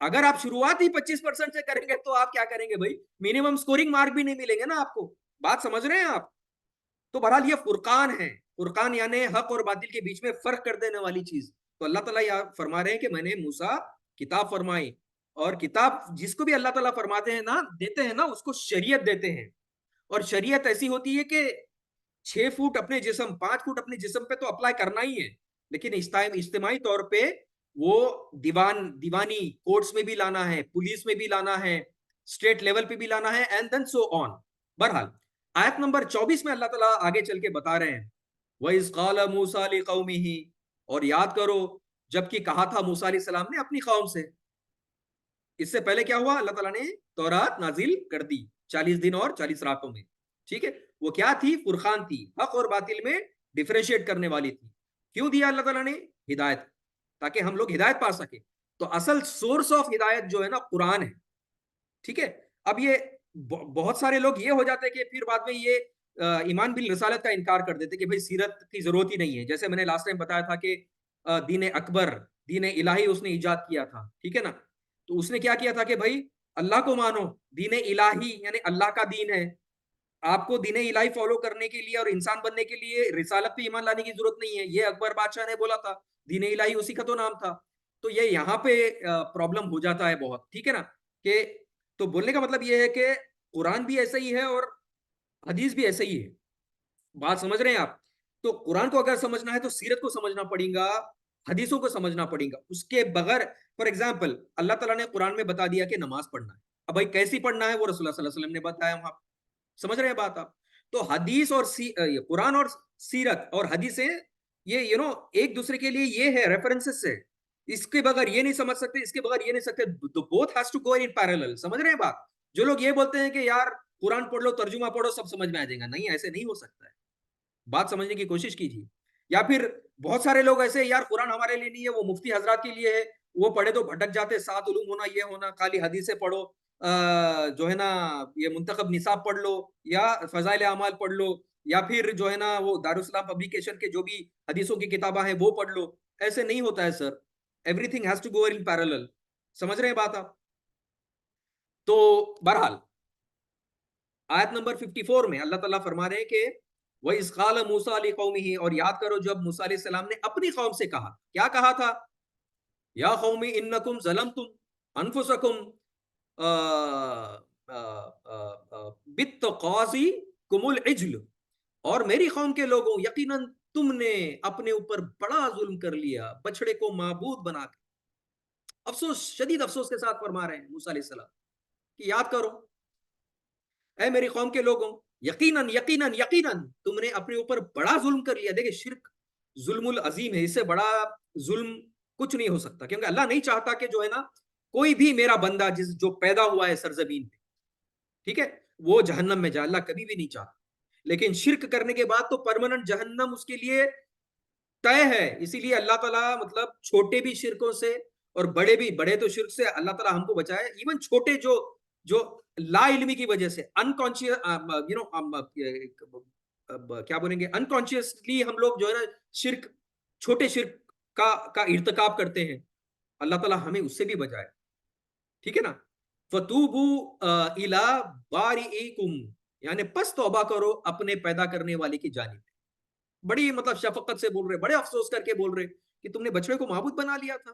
اگر آپ شروعات ہی 25% سے کریں گے تو آپ کیا کریں گے بھائی؟ منیمم سکورنگ مارک بھی نہیں ملیں گے نا آپ کو. بات سمجھ رہے ہیں آپ؟ تو بہرحال یہ فرقان ہے. فرقان یعنی حق اور باطل کے بیچ میں فرق کر دینے والی چیز. تو اللہ تعالیٰ یہ فرما رہے ہیں کہ میں نے موسیٰ کتاب فرمائی, اور کتاب جس کو بھی اللہ تعالیٰ فرماتے ہیں نا, دیتے ہیں نا, اس کو شریعت دیتے ہیں. اور شریعت ایسی ہوتی ہے کہ 6 فٹ اپنے جسم, 5 فٹ اپنے جسم پہ تو اپلائی کرنا ہی ہے, لیکن اجتماعی طور پہ وہ دیوانی کورٹس میں بھی لانا ہے, پولیس میں بھی لانا ہے, اسٹیٹ لیول پہ بھی لانا ہے, اینڈ دین سو آن. بہرحال آیت نمبر 24 میں اللہ تعالیٰ آگے چل کے بتا رہے ہیں وَإِذْ قَالَ مُوسَىٰ لِقَوْمِهِ, اور یاد کرو جب کہ کہا تھا موسیٰ علیہ السلام نے اپنی قوم سے. اس سے پہلے کیا ہوا؟ اللہ تعالیٰ نے تورات نازل کر دی 40 دن اور 40 راتوں میں. ٹھیک ہے, وہ کیا تھی؟ فرقان تھی, حق اور باطل میں ڈیفرینشیٹ کرنے والی تھی. کیوں دیا اللہ تعالیٰ نے؟ ہدایت, تاکہ ہم لوگ ہدایت پا سکے. تو اصل سورس آف ہدایت جو ہے نا قرآن ہے. ٹھیک ہے, اب یہ بہت سارے لوگ یہ ہو جاتے کہ پھر بعد میں یہ ایمان بالرسالت کا انکار کر دیتے کہ بھائی سیرت کی ضرورت ہی نہیں ہے. جیسے میں نے لاسٹ ٹائم بتایا تھا کہ دین اکبر, دین الہی اس نے ایجاد کیا تھا. ٹھیک ہے نا, تو اس نے کیا کیا تھا کہ بھائی اللہ کو مانو, دین الہی یعنی اللہ کا دین ہے, آپ کو دین الہی فالو کرنے کے لیے اور انسان بننے کے لیے رسالت پہ ایمان لانے کی ضرورت نہیں ہے. یہ اکبر بادشاہ نے بولا تھا, دین الہی اسی کا تو نام تھا. تو یہ یہاں پہ پرابلم ہو جاتا ہے بہت. ٹھیک ہے نا, کہ تو بولنے کا مطلب یہ ہے کہ قرآن بھی ایسا ہی ہے اور حدیث بھی ایسا ہی ہے. بات سمجھ رہے ہیں آپ؟ تو قرآن کو اگر سمجھنا ہے تو سیرت کو سمجھنا پڑے گا, حدیثوں کو سمجھنا پڑے گا. اس کے بغیر فار ایگزامپل اللہ تعالیٰ نے قرآن میں بتا دیا کہ نماز پڑھنا ہے, اب بھائی کیسی پڑھنا ہے وہ رسول اللہ صلی اللہ علیہ وسلم نے بتایا وہاں. سمجھ رہے ہیں بات آپ؟ تو حدیث اور قرآن اور سیرت اور حدیثیں یہ ایک دوسرے کے لیے یہ ہے ریفرنسز ہے. اس کے بغیر یہ نہیں سمجھ سکتے, اس کے بغیر یہ نہیں سکتے. تو both has to go in parallel. سمجھ رہے ہیں بات؟ جو لوگ یہ بولتے ہیں کہ یار قرآن پڑھ لو, ترجمہ پڑھو, سب سمجھ میں آ جائے گا, نہیں, ایسے نہیں ہو سکتا ہے. بات سمجھنے کی کوشش کیجیے. یا پھر بہت سارے لوگ ایسے یار قرآن ہمارے لیے نہیں ہے, وہ مفتی حضرات کے لیے ہے, وہ پڑھے تو بھٹک جاتے, 7 علوم ہونا, یہ ہونا, خالی حدیثیں پڑھو, جو ہے نا یہ منتخب نصاب پڑھ لو, یا فضائل اعمال پڑھ لو, یا پھر جو ہے نا وہ دارالاسلام پبلیکیشن کے جو بھی حدیثوں کی کتابیں ہیں وہ پڑھ لو. ایسے نہیں ہوتا ہے sir, everything has to go in parallel. سمجھ رہے ہیں بات آپ؟ تو بہرحال آیت نمبر 54 میں اللہ تعالیٰ فرما رہے ہیں کہ وَإِذْ قَالَ مُوسَىٰ لِقَوْمِهِ, اور یاد کرو جب موسیٰ علیہ السلام نے اپنی قوم سے کہا. کیا کہا تھا؟ یا قوم انکم ظلمتم انفسکم باتخاذکم العجل, اور میری قوم کے لوگوں یقیناً تم نے اپنے اوپر بڑا ظلم کر لیا بچڑے کو معبود بنا کے. افسوس, شدید افسوس کے ساتھ فرما رہے ہیں موسیٰ علیہ السلام کہ یاد کرو اے میری قوم کے لوگوں, یقیناً یقیناً یقیناً تم نے اپنے اوپر بڑا ظلم کر لیا. دیکھیں شرک ظلم العظیم ہے, اس سے بڑا ظلم کچھ نہیں ہو سکتا, کیونکہ اللہ نہیں چاہتا کہ جو ہے نا کوئی بھی میرا بندہ جو پیدا ہوا ہے سرزمین پہ, ٹھیک ہے, وہ جہنم میں جائے. اللہ کبھی بھی نہیں چاہتا. لیکن شرک کرنے کے بعد تو پرماننٹ جہنم اس کے لیے طے ہے. اسی لیے اللہ تعالیٰ مطلب چھوٹے بھی شرکوں سے اور بڑے بھی, بڑے تو شرک سے اللہ تعالیٰ ہم کو بچائے, ایون چھوٹے جو لا علمی کی وجہ سے انکانشیس کیا بولیں گے, انکانشیسلی ہم لوگ جو ہے نا شرک, چھوٹے شرک کا ارتکاب کرتے ہیں, اللہ تعالیٰ ہمیں اس سے بھی بچائے. ٹھیک ہے نا, فَتُوبُوا إِلَىٰ بَارِئِكُمْ, یعنی پس توبہ کرو اپنے پیدا کرنے والے کی جانب. بڑی مطلب شفقت سے بول رہے, بڑے افسوس کر کے بول رہے کہ تم نے بچڑے کو معبود بنا لیا تھا,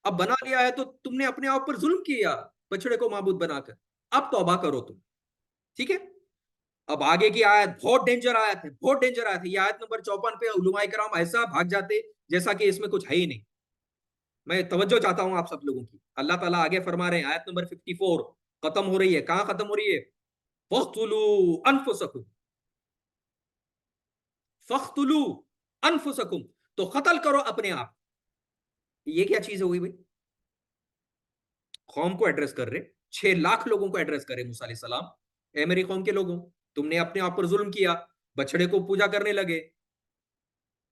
اب بنا لیا ہے تو تم نے اپنے آپ پر ظلم کیا بچڑے کو معبود بنا کر, اب توبہ کرو تم. ٹھیک ہے, اب آگے کی آیت بہت ڈینجر آیت ہے, بہت ڈینجر آیت ہے. یہ آیت نمبر 54 پہ علماء کرام ایسا بھاگ جاتے جیسا کہ اس میں کچھ ہے ہی نہیں. میں توجہ چاہتا ہوں آپ سب لوگوں کی. اللہ تعالیٰ آگے فرما رہے ہیں, آیت نمبر 54 ختم ہو رہی ہے. کہاں ختم ہو رہی ہے؟ فَاقْتُلُوا أَنفُسَكُمْ, فَاقْتُلُوا أَنفُسَكُمْ, تو قتل کرو اپنے آپ. یہ کیا چیز ہوئی بھائی؟ قوم کو ایڈریس کر رہے, 6 لاکھ لوگوں کو ایڈریس کر رہے موسیٰ علیہ السلام, اے میری قوم کے لوگوں, تم نے اپنے آپ پر ظلم کیا, بچڑے کو پوجا کرنے لگے,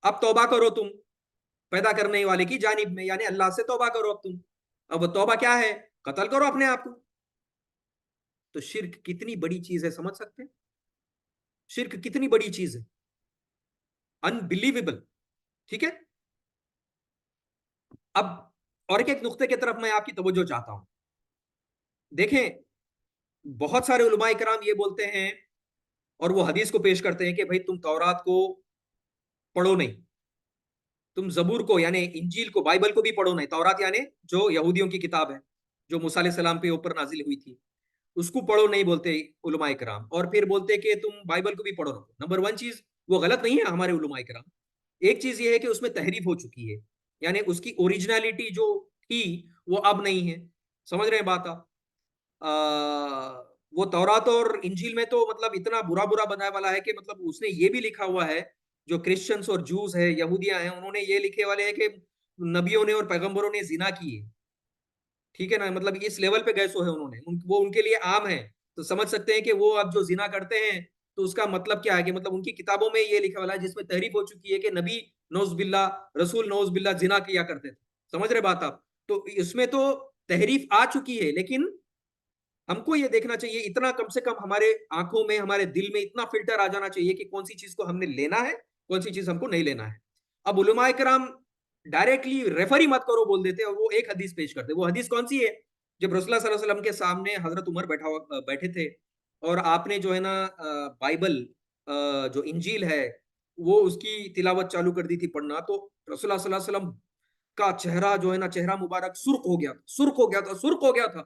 اب توبہ کرو تم پیدا کرنے والے کی جانب میں, یعنی اللہ سے توبہ کرو. اب تم, اب توبہ کیا ہے؟ قتل کرو اپنے آپ کو. تو شرک کتنی بڑی چیز ہے, سمجھ سکتے ہیں شرک کتنی بڑی چیز ہے, انبلیویبل. ٹھیک ہے, اب اور ایک نقطے کی طرف میں آپ کی توجہ چاہتا ہوں. دیکھیں بہت سارے علماء کرام یہ بولتے ہیں اور وہ حدیث کو پیش کرتے ہیں کہ بھائی تم تورات کو پڑھو نہیں, تم زبور کو یعنی انجیل کو, بائبل کو بھی پڑھو نہیں. تورات یعنی جو یہودیوں کی کتاب ہے جو موسیٰ علیہ السلام کے اوپر نازل ہوئی تھی, اس کو پڑھو نہیں بولتے علماء کرام. اور پھر بولتے کہ تم بائبل کو بھی پڑھو. نمبر ون چیز وہ غلط نہیں ہے ہمارے علماء کرام. ایک چیز یہ ہے کہ اس میں تحریف ہو چکی ہے, یعنی اس کی اوریجنلٹی جو تھی وہ اب نہیں ہے. سمجھ رہے ہیں بات آپ؟ وہ تورات اور انجیل میں تو مطلب اتنا برا برا بنانے والا ہے کہ مطلب اس نے یہ بھی لکھا ہوا ہے, جو کرسچنس اور جوز ہے, یہودیاں ہیں, انہوں نے یہ لکھے والے ہیں کہ نبیوں نے اور پیغمبروں نے زنا کیے. ٹھیک ہے نا, مطلب اس لیول پہ گئے سو ہے انہوں نے, وہ ان کے لیے عام ہے. تو سمجھ سکتے ہیں کہ وہ اب جو زنا کرتے ہیں تو اس کا مطلب کیا ہے کہ مطلب ان کی کتابوں میں یہ لکھا والا ہے جس میں تحریف ہو چکی ہے کہ نبی نوز باللہ, رسول نوز باللہ زنا کیا کرتے تھے. سمجھ رہے بات آپ؟ تو اس میں تو تحریف آ چکی ہے, لیکن ہم کو یہ دیکھنا چاہیے, اتنا کم سے کم ہمارے آنکھوں میں, ہمارے دل میں اتنا فلٹر آ جانا چاہیے کہ کون سی چیز کو ہم نے لینا ہے, کون سی چیز ہم کو نہیں لینا ہے. اب علماء کرام ڈائریکٹلی ریفر ہی مت کرو بول دیتے, اور وہ ایک حدیث پیش کرتے. وہ حدیث کون سی ہے؟ جب رسول اللہ صلی اللہ علیہ وسلم کے سامنے حضرت عمر بیٹھے تھے اور آپ نے جو ہے نا بائبل جو انجیل ہے وہ اس کی تلاوت چالو کر دی تھی پڑھنا, تو رسول اللہ صلی اللہ علیہ وسلم کا چہرہ جو ہے نا, چہرہ مبارک سرخ ہو گیا, سرخ ہو گیا تھا, سرخ ہو گیا تھا.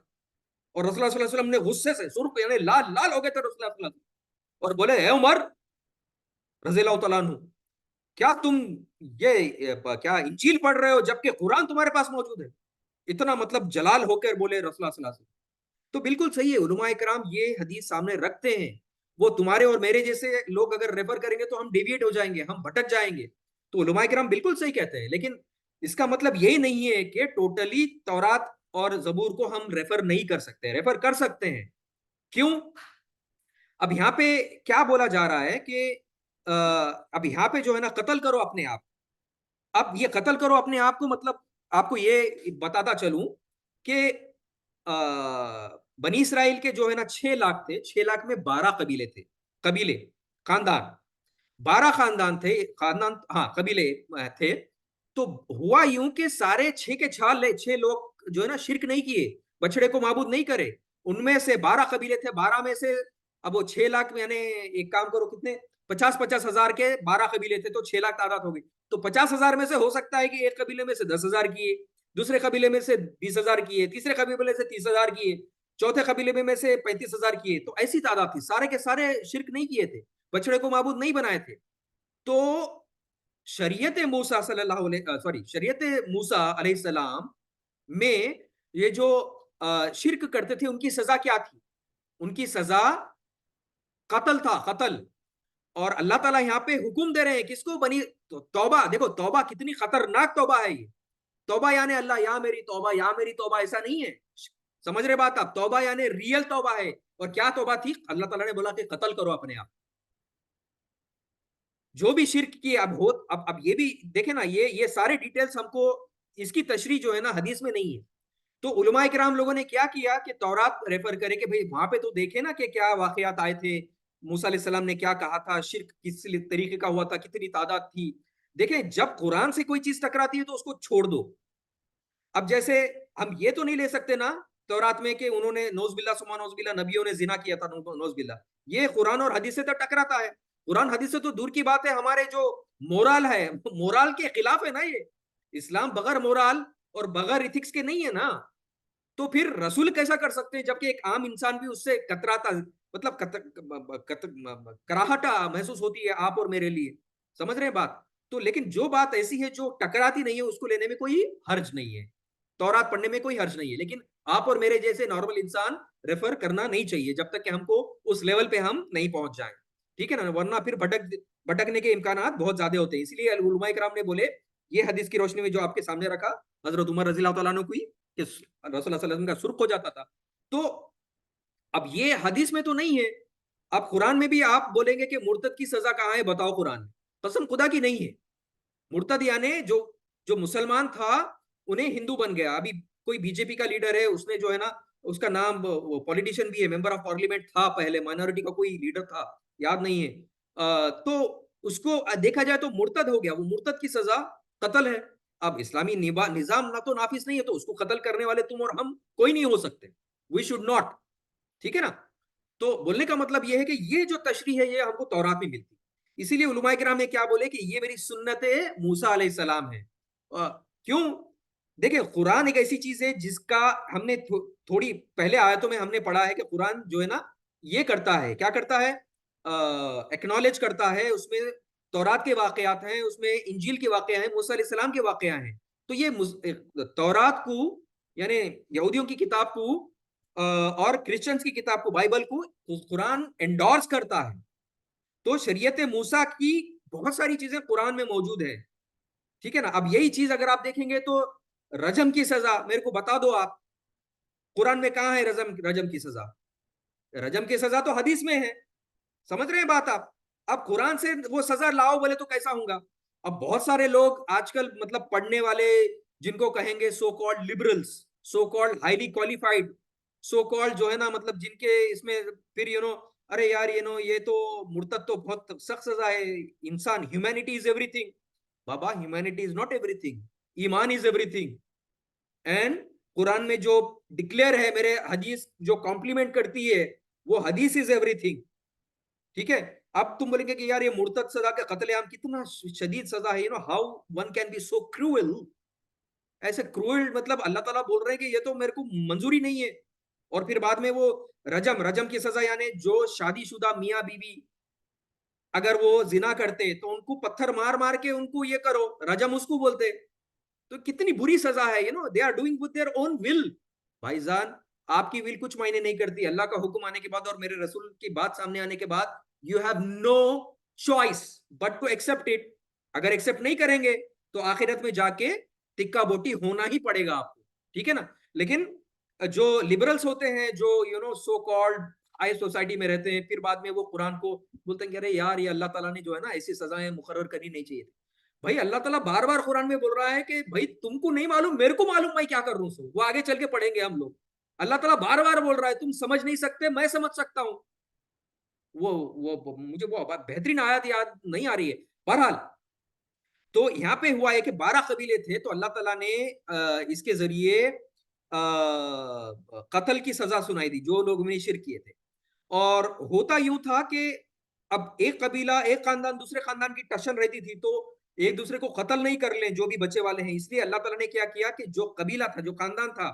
اور رسول اللہ صلی اللہ علیہ وسلم نے غصے سے سرخ یعنی لال لال ہو گئے تھے رسول اللہ صلی اللہ علیہ وسلم, اور بولے اے عمر رضی اللہ تعالیٰ عنہ, کیا تم یہ کیا انجیل پڑھ رہے ہو جبکہ قرآن تمہارے پاس موجود ہے؟ اتنا مطلب جلال ہو کر بولے رسول اللہ صلی اللہ علیہ وسلم. تو بالکل صحیح ہے, علماء کرام یہ حدیث سامنے رکھتے ہیں. وہ تمہارے اور میرے جیسے لوگ اگر ریفر کریں گے تو ہم ڈیویٹ ہو جائیں گے, ہم بھٹک جائیں گے. تو علماء کرام بالکل صحیح کہتے ہیں, لیکن اس کا مطلب یہی نہیں ہے کہ ٹوٹلی تورات اور زبور کو ہم ریفر نہیں کر سکتے. ریفر کر سکتے ہیں. کیوں؟ اب یہاں پہ کیا بولا جا رہا ہے کہ اب یہاں پہ جو ہے نا قتل کرو اپنے آپ. اب یہ قتل کرو اپنے آپ کو مطلب آپ کو یہ بتاتا چلوں کہ بنی اسرائیل کے جو ہے نا 6 لاکھ تھے, 6 لاکھ میں 12 قبیلے تھے, قبیلے خاندان 12 خاندان تھے, خاندان ہاں قبیلے تھے. تو ہوا یوں کہ سارے 6 کے 6 لوگ جو ہے نا شرک نہیں کیے, بچڑے کو معبود نہیں کرے. ان میں سے 12 قبیلے تھے, 12 میں سے اب وہ 6 لاکھ میں یعنی ایک کام کرو کتنے 50 ہزار کے 12 قبیلے تھے تو 6 لاکھ تعداد ہو گئی. تو 50,000 میں سے ہو سکتا ہے کہ ایک قبیلے میں سے 10,000 کیے, دوسرے قبیلے میں سے 20,000 کیے, تیسرے قبیلے سے 30,000 کیے, چوتھے قبیلے میں سے 35,000 کیے. تو ایسی تعداد تھی, سارے کے سارے شرک نہیں کیے تھے, بچڑے کو معبود نہیں بنائے تھے. تو شریعت موسیٰ شریعت موسیٰ علیہ السلام میں یہ جو شرک کرتے تھے ان کی سزا کیا تھی؟ ان کی سزا قتل تھا, قتل. اور اللہ تعالیٰ یہاں پہ حکم دے رہے ہیں کس کو؟ بنی توبہ. دیکھو توبہ کتنی خطرناک توبہ ہے. یہ توبہ یعنی اللہ یا میری توبہ, یا میری توبہ, ایسا نہیں ہے. سمجھ رہے بات آپ؟ توبہ یعنی ریئل توبہ ہے. اور کیا توبہ تھی؟ اللہ تعالیٰ نے بولا کہ قتل کرو اپنے آپ. جو بھی شرک کی اب یہ بھی دیکھیں نا, یہ سارے ڈیٹیلز ہم کو اس کی تشریح جو ہے نا حدیث میں نہیں ہے. تو علماء کرام لوگوں نے کیا کیا کہ تورات ریفر کرے کہ بھئی وہاں پہ تو دیکھے نا کہ کیا واقعات آئے تھے, موسیٰ علیہ السلام نے کیا کہا تھا, شرک کس طریقے کا ہوا تھا, کتنی تعداد تھی. دیکھیں جب قرآن سے کوئی چیز ٹکراتی ہے تو اس کو چھوڑ دو. اب جیسے ہم یہ تو نہیں لے سکتے نا تورات میں کہ انہوں نے نوز باللہ سما نوز باللہ نبیوں نے زنا کیا تھا نوز باللہ. یہ قرآن اور حدیث سے تو ٹکراتا ہے. قرآن حدیث سے تو دور کی بات ہے, ہمارے جو مورال ہے, مورال کے خلاف ہے نا. یہ اسلام بغیر مورال اور بغیر ایتھکس کے نہیں ہے نا. تو پھر رسول کیسا کر سکتے ہیں جبکہ ایک عام انسان بھی اس سے کتراتا, مطلب کراہٹ محسوس ہوتی ہے آپ اور میرے لیے. سمجھ رہے ہیں بات؟ تو لیکن جو بات ایسی ہے جو ٹکراتی نہیں ہے اس کو لینے میں کوئی حرج نہیں ہے, تورات پڑھنے میں کوئی حرج نہیں ہے. لیکن آپ اور میرے جیسے نارمل انسان ریفر کرنا نہیں چاہیے جب تک کہ ہم کو اس لیول پہ ہم نہیں پہنچ جائیں. ٹھیک ہے نا, ورنہ پھر بھٹکنے کے امکانات بہت زیادہ ہوتے ہیں. اس لیے علماء کرام نے بولے یہ حدیث کی روشنی میں جو آپ کے سامنے رکھا حضرت عمر رضی اللہ تعالیٰ عنہ کوئی کہ رسول اللہ صلی اللہ علیہ وسلم کا سرخ ہو جاتا تھا. تو اب یہ حدیث میں تو نہیں ہے. اب قرآن میں بھی آپ بولیں گے کہ مرتد کی سزا کہاں ہے, بتاؤ قرآن میں. قسم خدا کی نہیں ہے. مرتد یعنی جو مسلمان تھا انہیں ہندو بن گیا. ابھی کوئی بی جے پی کا لیڈر ہے, اس نے جو ہے نا اس کا نام پولیٹیشین بھی ہے, ممبر آف پارلیمنٹ تھا پہلے, مائنورٹی کا کوئی لیڈر تھا, یاد نہیں ہے. تو اس کو دیکھا جائے تو مرتد ہو گیا. وہ مرتد کی سزا قتل ہے. اب اسلامی نظام نہ تو نافذ نہیں ہے تو اس کو قتل کرنے والے تم اور ہم کوئی نہیں ہو سکتے. We should not. ٹھیک ہے نا. تو بولنے کا مطلب یہ ہے کہ یہ جو تشریح ہے یہ ہم کو تورات میں ملتی. اسی لیے علماء کرام نے کیا بولے کہ یہ میری سنت موسیٰ علیہ السلام ہے. کیوں؟ دیکھیں قرآن ایک ایسی چیز ہے جس کا ہم نے تھوڑی پہلے آیتوں میں ہم نے پڑھا ہے کہ قرآن جو ہے نا یہ کرتا ہے, کیا کرتا ہے, ایکنالج کرتا ہے. اس میں تورات کے واقعات ہیں, اس میں انجیل کے واقعہ ہیں, موسیٰ علیہ السلام کے واقعہ ہیں. تو یہ تورات کو یعنی یہودیوں کی کتاب کو اور کرسچنز کی کتاب کو, بائبل کو قرآن انڈورس کرتا ہے. تو شریعت موسیٰ کی بہت ساری چیزیں قرآن میں موجود ہیں. ٹھیک ہے نا. اب یہی چیز اگر آپ دیکھیں گے تو رجم کی سزا میرے کو بتا دو آپ, قرآن میں کہاں ہے رجم کی سزا؟ رجم کی سزا تو حدیث میں ہے. سمجھ رہے ہیں بات آپ؟ اب قرآن سے وہ سزا لاؤ بولے تو کیسا ہوگا؟ اب بہت سارے لوگ آج کل مطلب پڑھنے والے جن کو کہیں گے so called liberals, so called highly qualified, so called جو ہے نا مطلب جن کے اس میں پھر ارے یار یہ تو مرتد تو بہت سخت سزا ہے. انسان, ہیومینٹی از ایوری تھنگ. بابا humanity is not every thing, ایمان از ایوری تھنگ. اینڈ قرآن میں جو ڈکلیئر ہے, میرے حدیث جو کمپلیمنٹ کرتی ہے وہ حدیث از ایوری تھنگ. ٹھیک ہے. اب تم بولیں گے کہ یار یہ مرتد سزا کا قتل عام کتنا شدید سزا ہے, how one can be so cruel. ایسے کروئل مطلب اللہ تعالیٰ بول رہے ہیں کہ یہ تو میرے کو منظوری نہیں ہے. اور پھر بعد میں وہ رجم کی سزا, یعنی جو شادی شدہ میاں بیوی اگر وہ زنا کرتے تو ان کو پتھر مار مار کے ان کو یہ کرو, رجم اس کو بولتے. تو کتنی بری سزا ہے, they are doing with their own will. بھائی جان آپ کی ول کچھ معنی نہیں کرتی. اللہ کا حکم آنے کے بعد اور میرے رسول کی بات سامنے آنے کے بعد you have no choice but to accept it. اگر ایکسپٹ نہیں کریں گے تو آخرت میں جا کے ٹکا بوٹی ہونا ہی پڑے گا آپ کو. ٹھیک ہے نا. لیکن جو لبرلز ہوتے ہیں, جو سو کالڈ ہائی سوسائٹی میں رہتے ہیں, پھر بعد میں وہ قرآن کو بولتے ہیں کہ ارے یار یہ اللہ تعالیٰ نے جو ہے نا ایسی سزائیں مقرر کرنی نہیں چاہیے. بھائی اللہ تعالیٰ بار بار قرآن میں بول رہا ہے کہ بھائی تم کو نہیں معلوم, میرے کو معلوم, میں کیا کر رہا ہوں. سو وہ آگے چل کے پڑھیں گے ہم لوگ. اللہ تعالیٰ بار بار بول رہا ہے تم سمجھ نہیں سکتے, میں سمجھ سکتا ہوں. مجھے وہ بہترین آیات یاد نہیں آ رہی ہے. بہرحال تو یہاں پہ ہوا ہے کہ 12 قبیلے تھے, تو اللہ تعالیٰ نے اس کے ذریعے قتل کی سزا سنائی دی جو لوگ میں شرک کیے تھے. اور ہوتا یوں تھا کہ اب ایک قبیلہ, ایک خاندان دوسرے خاندان کی ٹشن رہتی تھی, تو ایک دوسرے کو قتل نہیں کر لیں جو بھی بچے والے ہیں. اس لیے اللہ تعالیٰ نے کیا کیا کہ جو قبیلہ تھا, جو خاندان تھا,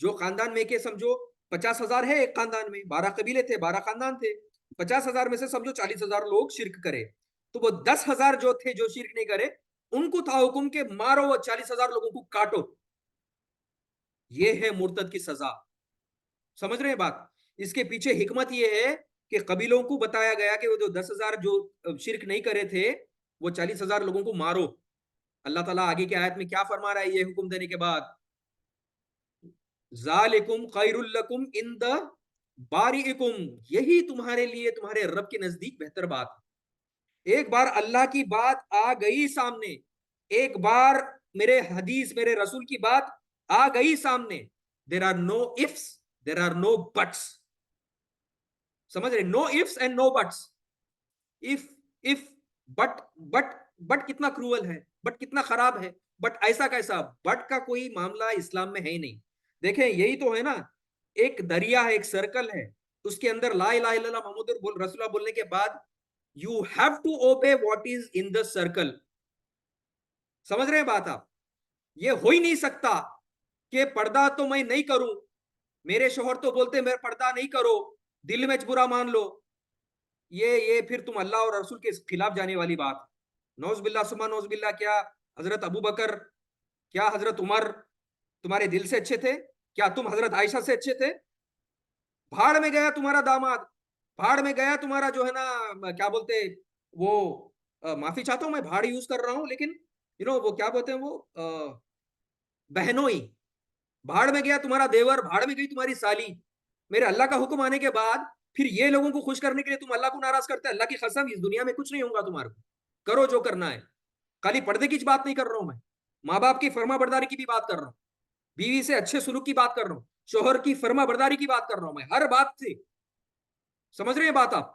جو خاندان میں کہ سمجھو 50,000 ہے ایک خاندان میں, 12 قبیلے تھے, 12 خاندان تھے, 50,000 میں سے سمجھو 40,000 لوگ شرک کرے, تو وہ 10,000 جو تھے جو شرک نہیں کرے ان کو تھا حکم کہ مارو وہ 40,000 لوگوں کو کاٹو. یہ ہے مرتد کی سزا. سمجھ رہے ہیں بات؟ اس کے پیچھے حکمت یہ ہے کہ قبیلوں کو بتایا گیا کہ وہ جو 10,000 جو شرک نہیں کرے تھے وہ 40,000 لوگوں کو مارو. اللہ تعالیٰ آگے کی آیت میں کیا فرما رہا ہے یہ حکم دینے کے بعد؟ ذالکم خیر لکم عند بارئکم, یہی تمہارے لیے تمہارے رب کے نزدیک بہتر بات. ایک بار اللہ کی بات آ گئی سامنے, ایک بار میرے حدیث میرے رسول کی بات آ گئی سامنے, there are no ifs, there are no buts. سمجھ رہے؟ no ifs and no buts. if but کتنا کروول ہے, بٹ کتنا خراب ہے, بٹ ایسا کیسا, بٹ کا کوئی معاملہ اسلام میں ہے ہی نہیں. دیکھیں یہی تو ہے نا, ایک دریا ہے, ایک سرکل ہے, اس کے اندر لا الہ الا اللہ محمد رسول اللہ بولنے کے بعد you have to obey what is in the circle. سمجھ رہے ہیں بات آپ؟ یہ ہو ہی نہیں سکتا کہ پردہ تو میں نہیں کروں, میرے شوہر تو بولتے میں پردہ نہیں کرو, دل میں برا مان لو, یہ پھر تم اللہ اور رسول کے خلاف جانے والی بات. نوز باللہ سما نوز باللہ. کیا حضرت ابو بکر, کیا حضرت عمر تمہارے دل سے اچھے تھے؟ کیا تم حضرت عائشہ سے اچھے تھے؟ بھاڑ میں گیا تمہارا داماد, بھاڑ میں گیا تمہارا جو ہے نا کیا بولتے وہ, معافی چاہتا ہوں میں بھاڑ یوز کر رہا ہوں, لیکن وہ کیا بولتے ہیں وہ بہنوئی, بھاڑ میں گیا تمہارا دیور, بھاڑ میں گئی تمہاری سالی. میرے اللہ کا حکم آنے کے بعد پھر یہ لوگوں کو خوش کرنے کے لیے تم اللہ کو ناراض کرتے. اللہ کی قسم اس دنیا میں کچھ نہیں ہوگا تمہارے کو, کرو جو کرنا ہے. خالی پردے کی بات نہیں کر رہا ہوں میں, ماں باپ کی فرما برداری کی بھی بات کر رہا ہوں, بیوی سے اچھے سلوک کی بات کر رہا ہوں, شوہر کی فرما برداری کی بات کر رہا ہوں میں, ہر بات سے. سمجھ رہے ہیں بات آپ؟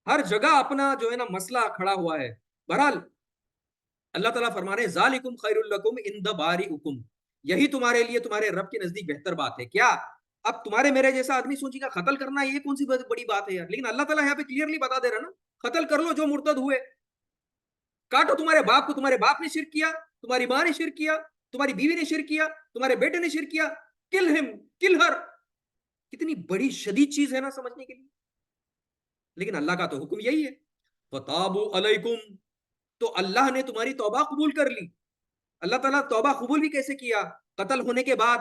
ہر جگہ اپنا جو ہے نا مسئلہ کھڑا ہوا ہے. بہرحال اللہ تعالیٰ فرما رہے ہیں ذالکم خیر لکم عند بارئکم، یہی تمہارے لیے تمہارے رب کے نزدیک بہتر بات ہے. کیا اب تمہارے میرے جیسا آدمی سوچے گا قتل کرنا یہ کون سی بڑی بات ہے یار؟ لیکن اللہ تعالیٰ یہاں پہ کلیئرلی بتا دے رہا نا، قتل کر لو جو مرتد ہوئے، کاٹو تمہارے باپ کو، تمہارے باپ نے شرک کیا، تمہاری ماں نے شرک کیا، تمہاری بیوی نے شرک کیا، تمہارے بیٹے نے شرک کیا، کل ہم کل ہر. کتنی بڑی شدید چیز ہے نا سمجھنے کے لیے، لیکن اللہ کا تو حکم یہی ہے فتابوا علیکم، تو اللہ نے تمہاری توبہ قبول کر لی. اللہ تعالیٰ توبہ قبول بھی کیسے کیا؟ قتل ہونے کے بعد.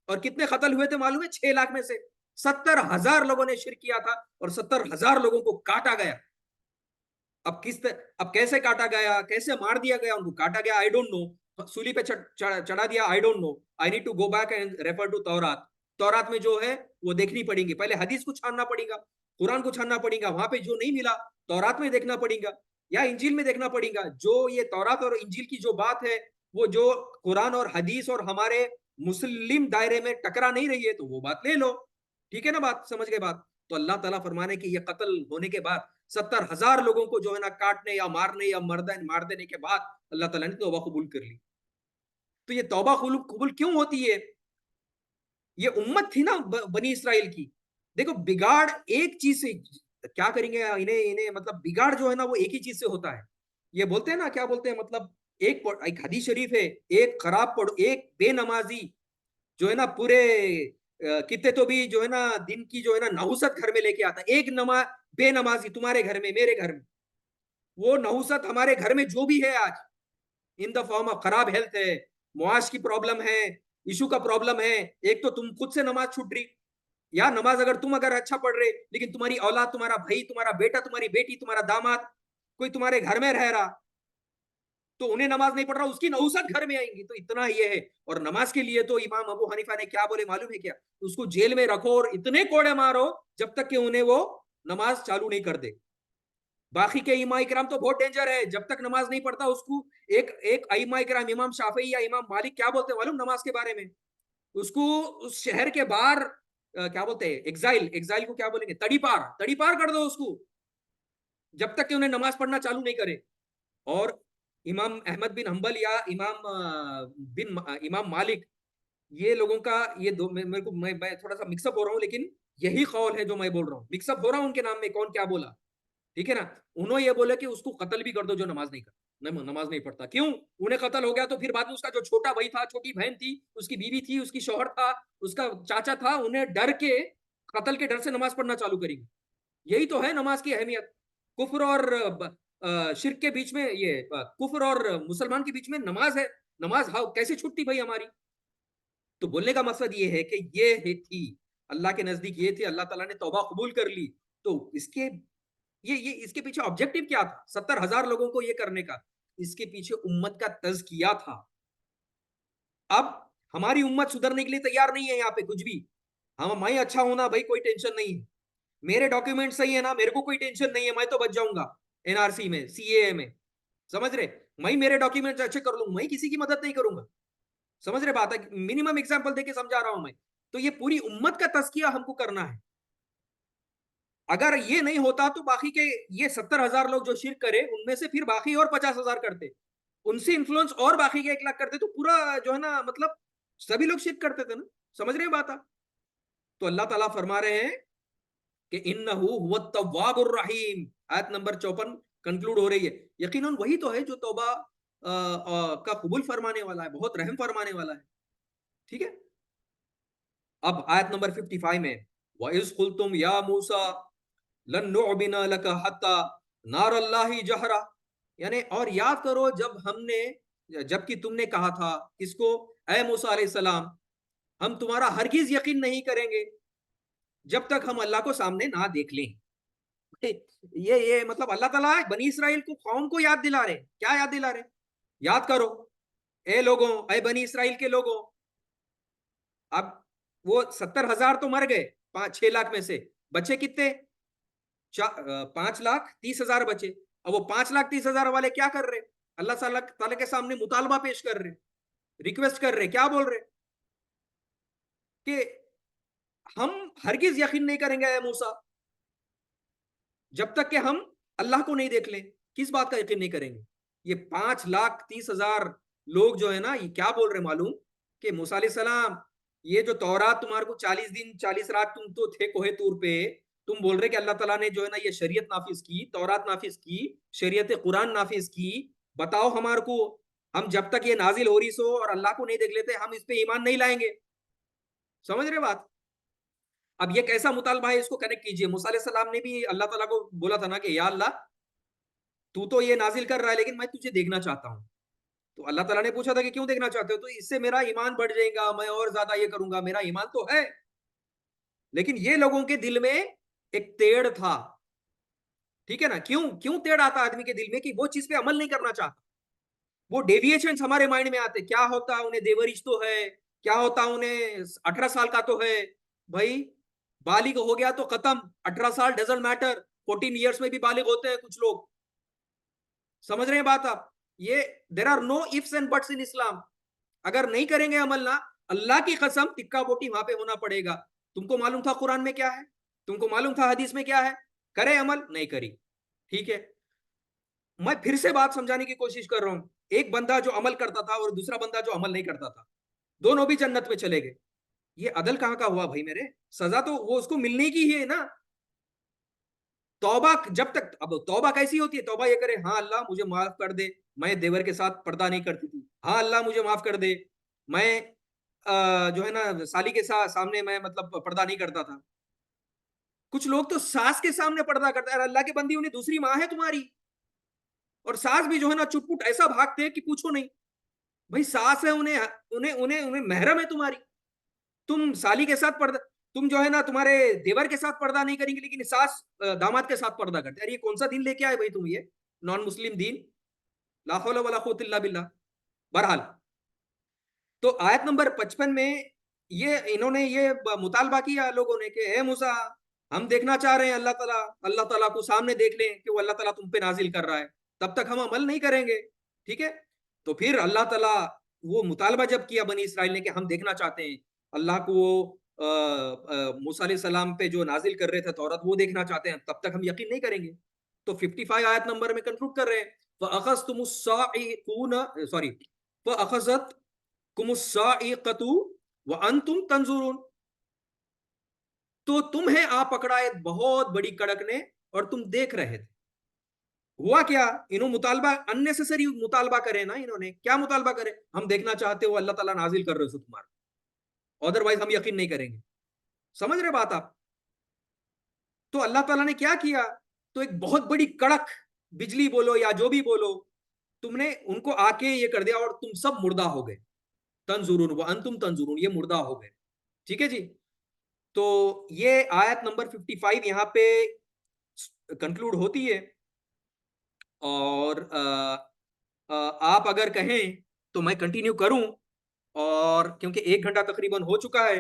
اور کتنے قتل ہوئے تھے معلوم ہے؟ 6 لاکھ میں سے 70,000 لوگوں نے شرک کیا تھا اور 70,000 لوگوں کو کاٹا گیا. اب کیسے کاٹا گیا، کیسے مار دیا گیا ان کو؟ کاٹا گیا آئی ڈونٹ نو، سولی پہ چڑھا دیا I don't know. I need to go back and refer to تورات. تورات میں جو ہے وہ دیکھنی پڑیں گی، پہلے حدیث کو چھاننا پڑے گا، قرآن کو چھاننا پڑے گا، وہاں پہ جو نہیں ملا تورات میں دیکھنا پڑے گا یا انجیل میں دیکھنا پڑے گا. جو یہ تورات اور انجیل کی جو بات ہے وہ جو قرآن اور حدیث اور ہمارے مسلم دائرے میں ٹکرا نہیں رہی ہے تو وہ بات لے لو. ٹھیک ہے نا بات؟ سمجھ گئے بات؟ تو اللہ تعالیٰ فرمانے کہ یہ قتل ہونے کے بعد 70,000 لوگوں کو جو ہے نا کاٹنے یا مارنے یا مار دینے کے بعد اللہ تعالیٰ نے توبہ قبول کر لی. تو یہ توبہ قبول کیوں ہوتی ہے؟ یہ امت تھی نا بنی اسرائیل کی. دیکھو بگاڑ ایک چیز سے کیا کریں گے انہیں مطلب بگاڑ جو ہے نا وہ ایک ہی چیز سے ہوتا ہے. یہ بولتے ہیں نا، کیا بولتے ہیں مطلب، ایک حدیث شریف ہے، ایک بے نمازی جو ہے نا پورے کتنے تو بھی جو ہے نا دن کی جو ہے نا نحوست گھر میں لے کے آتا ہے. ایک بے نمازی تمہارے گھر میں، میرے گھر میں، وہ نحوست ہمارے گھر میں جو بھی ہے آج ان دا فارم آف خراب ہیلتھ ہے، معاش کی پرابلم ہے، ایشو کا پرابلم ہے. ایک تو تم خود سے نماز چھوٹ رہی، یا نماز تم اگر اچھا پڑھ رہے لیکن تمہاری اولاد، تمہارا بھائی، تمہارا بیٹا، تمہاری بیٹی، تمہارا داماد کوئی تمہارے گھر میں رہ رہا تو انہیں نماز نہیں پڑھ رہا، اس کی نحوست گھر میں آئیں گی. تو اتنا یہ ہے. اور نماز کے لیے تو امام ابو حنیفہ نے کیا بولے معلوم ہے کیا؟ اس کو جیل میں رکھو اور اتنے کوڑے مارو جب تک کہ انہیں وہ نماز چالو نہیں کر دے. باقی کے ائمہ کرام تو بہت ڈینجر ہے، جب تک نماز نہیں پڑھتا اس کو ایک ائمہ کرام امام شافعی یا امام مالک کیا بولتے ہیں معلوم نماز کے بارے میں؟ اس کو اس شہر کے باہر کیا بولتے ہیں، ایگزائل کو کیا بولیں گے، تڑی پار کر دو اس کو جب تک کہ انہیں نماز پڑھنا چالو نہیں کرے. اور امام احمد بن حنبل یا امام مالک، یہ لوگوں کا یہ دو میرے کو میں تھوڑا سا مکس اپ ہو رہا ہوں، لیکن یہی قول ہے جو میں بول رہا ہوں. مکس اپ ہو رہا ہوں ان کے نام میں کون کیا بولا، ٹھیک ہے نا. انہوں یہ بولا کہ اس کو قتل بھی کر دو جو نماز نہیں پڑھتا. کیوں؟ انہیں قتل ہو گیا تو پھر بعد میں اس کا جو چھوٹا بھائی تھا، چھوٹی بہن تھی، اس کی بیوی تھی، اس کی شوہر تھا، اس کا چاچا تھا، انہیں ڈر کے قتل کے ڈر سے نماز پڑھنا چالو کریں گے. یہی تو ہے نماز کی اہمیت. کفر اور شرک کے بیچ میں، یہ کفر اور مسلمان کے بیچ میں نماز ہے. نماز کیسے چھٹتی بھائی ہماری؟ تو بولنے کا مقصد یہ ہے کہ یہ تھی اللہ کے نزدیک، یہ تھی اللہ تعالیٰ نے توبہ قبول کر لی. تو اس کے پیچھے آبجیکٹو کیا تھا 70,000 لوگوں کو یہ کرنے کا؟ اس کے پیچھے امت کا تزکیہ تھا. اب ہماری امت سدھرنے کے لیے تیار نہیں ہے یہاں پہ کچھ بھی. میں اچھا ہونا بھائی کوئی ٹینشن نہیں ہے، میرے ڈاکیومنٹ صحیح ہے نا، میرے کو کوئی ٹینشن نہیں ہے، میں تو بچ جاؤں گا NRC میں، CAA میں. سمجھ رہے؟ میں میرے ڈاکیومنٹ اچھے کر لوں، میں کسی کی مدد نہیں کروں گا. سمجھ رہے بات ہے؟ منیمم ایگزامپل دے کے سمجھا رہا ہوں میں. تو یہ پوری امت کا تزکیہ ہم کو کرنا ہے. اگر یہ نہیں ہوتا تو باقی کے یہ 70,000 لوگ جو شرک کرے ان میں سے پھر باقی اور 50,000 کرتے، ان سے انفلوئنس اور باقی کے 1,00,000 کرتے، تو پورا جو ہے نا مطلب سبھی لوگ شرک کرتے تھے نا. سمجھ رہے بات؟ تو اللہ تعالیٰ فرما رہے ہیں کہ انہو هو التواب الرحیم. آیت نمبر 54 کنکلوڈ ہو رہی ہے. یقیناً وہی تو ہے جو توبہ کا قبول فرمانے والا ہے، بہت رحم فرمانے والا ہے. ٹھیک ہے. اب آیت نمبر 55 میں وَإِذْ قُلْتُمْ يَا مُوسَى لَن نُعْبِنَ لَكَ حَتَّى نَارَ اللَّهِ جَهْرًا، یعنی اور یاد کرو جب کہ تم نے کہا تھا کس کو؟ اے موسیٰ علیہ السلام، ہم تمہارا ہرگز یقین نہیں کریں گے جب تک ہم اللہ کو سامنے نہ دیکھ لیں. یہ مطلب اللہ تعالیٰ بنی اسرائیل کو، قوم کو یاد دلا رہے. کیا یاد دلا رہے؟ یاد کرو اے لوگوں، اے بنی اسرائیل کے لوگوں. اب وہ 70,000 تو مر گئے 6 لاکھ میں سے، بچے کتنے؟ 5,30,000 بچے. اب وہ 5,30,000 والے کیا کر رہے؟ اللہ تعالیٰ کے سامنے مطالبہ پیش کر رہے، ریکویسٹ کر رہے. کیا بول رہے؟ کہ ہم ہرگز یقین نہیں کریں گے اے موسیٰ جب تک کہ ہم اللہ کو نہیں دیکھ لیں. کس بات کا یقین نہیں کریں گے؟ یہ 5,30,000 لوگ جو ہے نا یہ کیا بول رہے معلوم کہ موسیٰ علیہ السلام یہ جو تورات تمہارے کو 40 دن 40 رات تم تو تھے کوہ طور پہ، تم بول رہے کہ اللہ تعالیٰ نے جو ہے نا یہ شریعت نافذ کی، تورات نافذ کی، شریعت قرآن نافذ کی، بتاؤ ہمارے کو، ہم جب تک یہ نازل ہو رہی سو اور اللہ کو نہیں دیکھ لیتے ہم اس پہ ایمان نہیں لائیں گے. سمجھ رہے بات؟ اب یہ کیسا مطالبہ ہے، اس کو کنیکٹ کیجئے. موسیٰ علیہ السلام نے بھی اللہ تعالیٰ کو بولا تھا نا کہ یا اللہ تو یہ نازل کر رہا ہے لیکن میں تجھے دیکھنا چاہتا ہوں. تو اللہ تعالیٰ نے پوچھا تھا کہ کیوں دیکھنا چاہتے ہو؟ تو اس سے میرا ایمان بڑھ جائے گا، میں اور زیادہ یہ کروں گا. میرا ایمان تو ہے لیکن یہ لوگوں کے دل میں ایک تیڑ تھا. ٹھیک ہے نا؟ کیوں تیڑ آتا آدمی کے دل میں کہ وہ چیز پہ عمل نہیں کرنا چاہتا. وہ ڈیویشنز ہمارے مائنڈ میں آتے. کیا ہوتا انہیں دیورش تو ہے، کیا ہوتا انہیں 18 سال کا تو ہے. بھائی بالغ ہو گیا تو ختم. 18 سال ڈزنٹ میٹر. 14 ایئرس میں بھی بالغ ہوتے ہیں کچھ لوگ. سمجھ رہے ہیں بات آپ؟ یہ there are no ifs and buts in اسلام. اگر نہیں کریں گے عمل نہ، اللہ کی قسم ٹکا بوٹی وہاں پہ ہونا پڑے گا. تم کو معلوم تھا قرآن میں کیا ہے، تم کو معلوم تھا حدیث میں کیا ہے، کرے عمل نہیں کری. ٹھیک ہے، میں پھر سے بات سمجھانے کی کوشش کر رہا ہوں. ایک بندہ جو عمل کرتا تھا اور دوسرا بندہ جو عمل نہیں کرتا تھا، دونوں بھی جنت میں چلے گئے. یہ عدل کہاں کا ہوا بھائی میرے؟ سزا تو وہ اس کو ملنے کی ہی ہے نا. توبہ جب تک، اب توبہ کیسی ہوتی ہے؟ توبہ یہ کرے ہاں اللہ مجھے معاف کر دے، میں دیور کے ساتھ پردہ نہیں کرتی تھی، ہاں اللہ مجھے معاف کر دے، میں جو ہے نا سالی کے سامنے میں مطلب پردہ نہیں کرتا تھا. کچھ لوگ تو ساس کے سامنے پردہ کرتا ہے. اللہ کی بندی انہیں دوسری ماں ہے تمہاری، اور ساس بھی جو ہے نا چٹپٹ ایسا بھاگتے ہیں کہ پوچھو نہیں. بھائی ساس ہے، انہیں محرم ہے تمہاری. تم سالی کے ساتھ پردہ، تم جو ہے نا تمہارے دیور کے ساتھ پردہ نہیں کریں گے لیکن ساس داماد کے ساتھ پردہ کرتے ہیں. یہ کون سا دین لے کے آئے بھائی تم؟ یہ نان مسلم دین. لا حول ولا قوت الا باللہ. بہرحال تو آیت نمبر 55 میں یہ انہوں نے یہ مطالبہ کیا لوگوں نے کہ اے موسیٰ ہم دیکھنا چاہ رہے ہیں اللہ تعالیٰ کو سامنے دیکھ لیں کہ وہ اللہ تعالیٰ تم پہ نازل کر رہا ہے، تب تک ہم عمل نہیں کریں گے. ٹھیک ہے، تو پھر اللہ تعالیٰ وہ مطالبہ جب کیا بنی اسرائیل نے کہ ہم دیکھنا چاہتے ہیں اللہ کو، موسیٰ علیہ السلام پہ جو نازل کر رہے تھے تورات وہ دیکھنا چاہتے ہیں، تب تک ہم یقین نہیں کریں گے. تو 55 آیت نمبر میں کنکلوڈ کر رہے ہیں فَأَخَذْتُمُ الصَّاعِقُونَ فَأَخَذَتْكُمُ الصَّاعِقَةُ وَأَنْتُمْ تَنْظُرُونَ. تو تمہیں آ پکڑا ایک بہت بڑی کڑک نے اور تم دیکھ رہے تھے. ہوا کیا؟ انہوں مطالبہ اننیسیسری مطالبہ کرے نا. انہوں نے کیا مطالبہ کرے؟ ہم دیکھنا چاہتے ہو اللہ تعالیٰ نازل کر رہے ہو تمہارا، ادروائز ہم یقین نہیں کریں گے. سمجھ رہے بات آپ؟ تو اللہ تعالیٰ نے کیا کیا؟ تو ایک بہت بڑی کڑک، بجلی بولو یا جو بھی بولو، تم نے ان کو آ کے یہ کر دیا اور تم سب مردہ ہو گئے. تنظرون وانتم تنظرون، یہ مردہ ہو گئے. ٹھیک ہے جی. تو یہ آیت نمبر 55 یہاں پہ کنکلوڈ ہوتی ہے. اور آپ اگر کہیں تو میں کنٹینیو کروں، اور کیونکہ 1 گھنٹہ تقریباً ہو چکا ہے.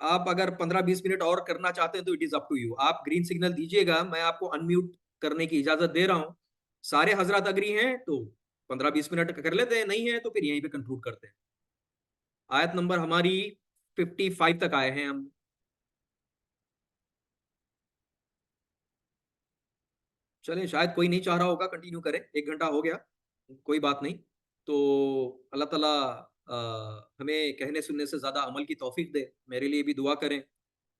آپ اگر 15-20 منٹ اور کرنا چاہتے ہیں تو it is up to you. آپ گرین سگنل دیجیے گا، میں آپ کو انمیوٹ کرنے کی اجازت دے رہا ہوں. سارے حضرات اگری ہیں تو 15-20 منٹ کر لیتے ہیں، نہیں ہے تو پھر یہیں پہ کنکلوڈ کرتے ہیں. آیت نمبر ہماری 55 تک آئے ہیں ہم. چلیں شاید کوئی نہیں چاہ رہا ہوگا کنٹینیو کریں، 1 گھنٹہ ہو گیا، کوئی بات نہیں. تو اللہ تعالیٰ ہمیں کہنے سننے سے زیادہ عمل کی توفیق دے. میرے لیے بھی دعا کریں.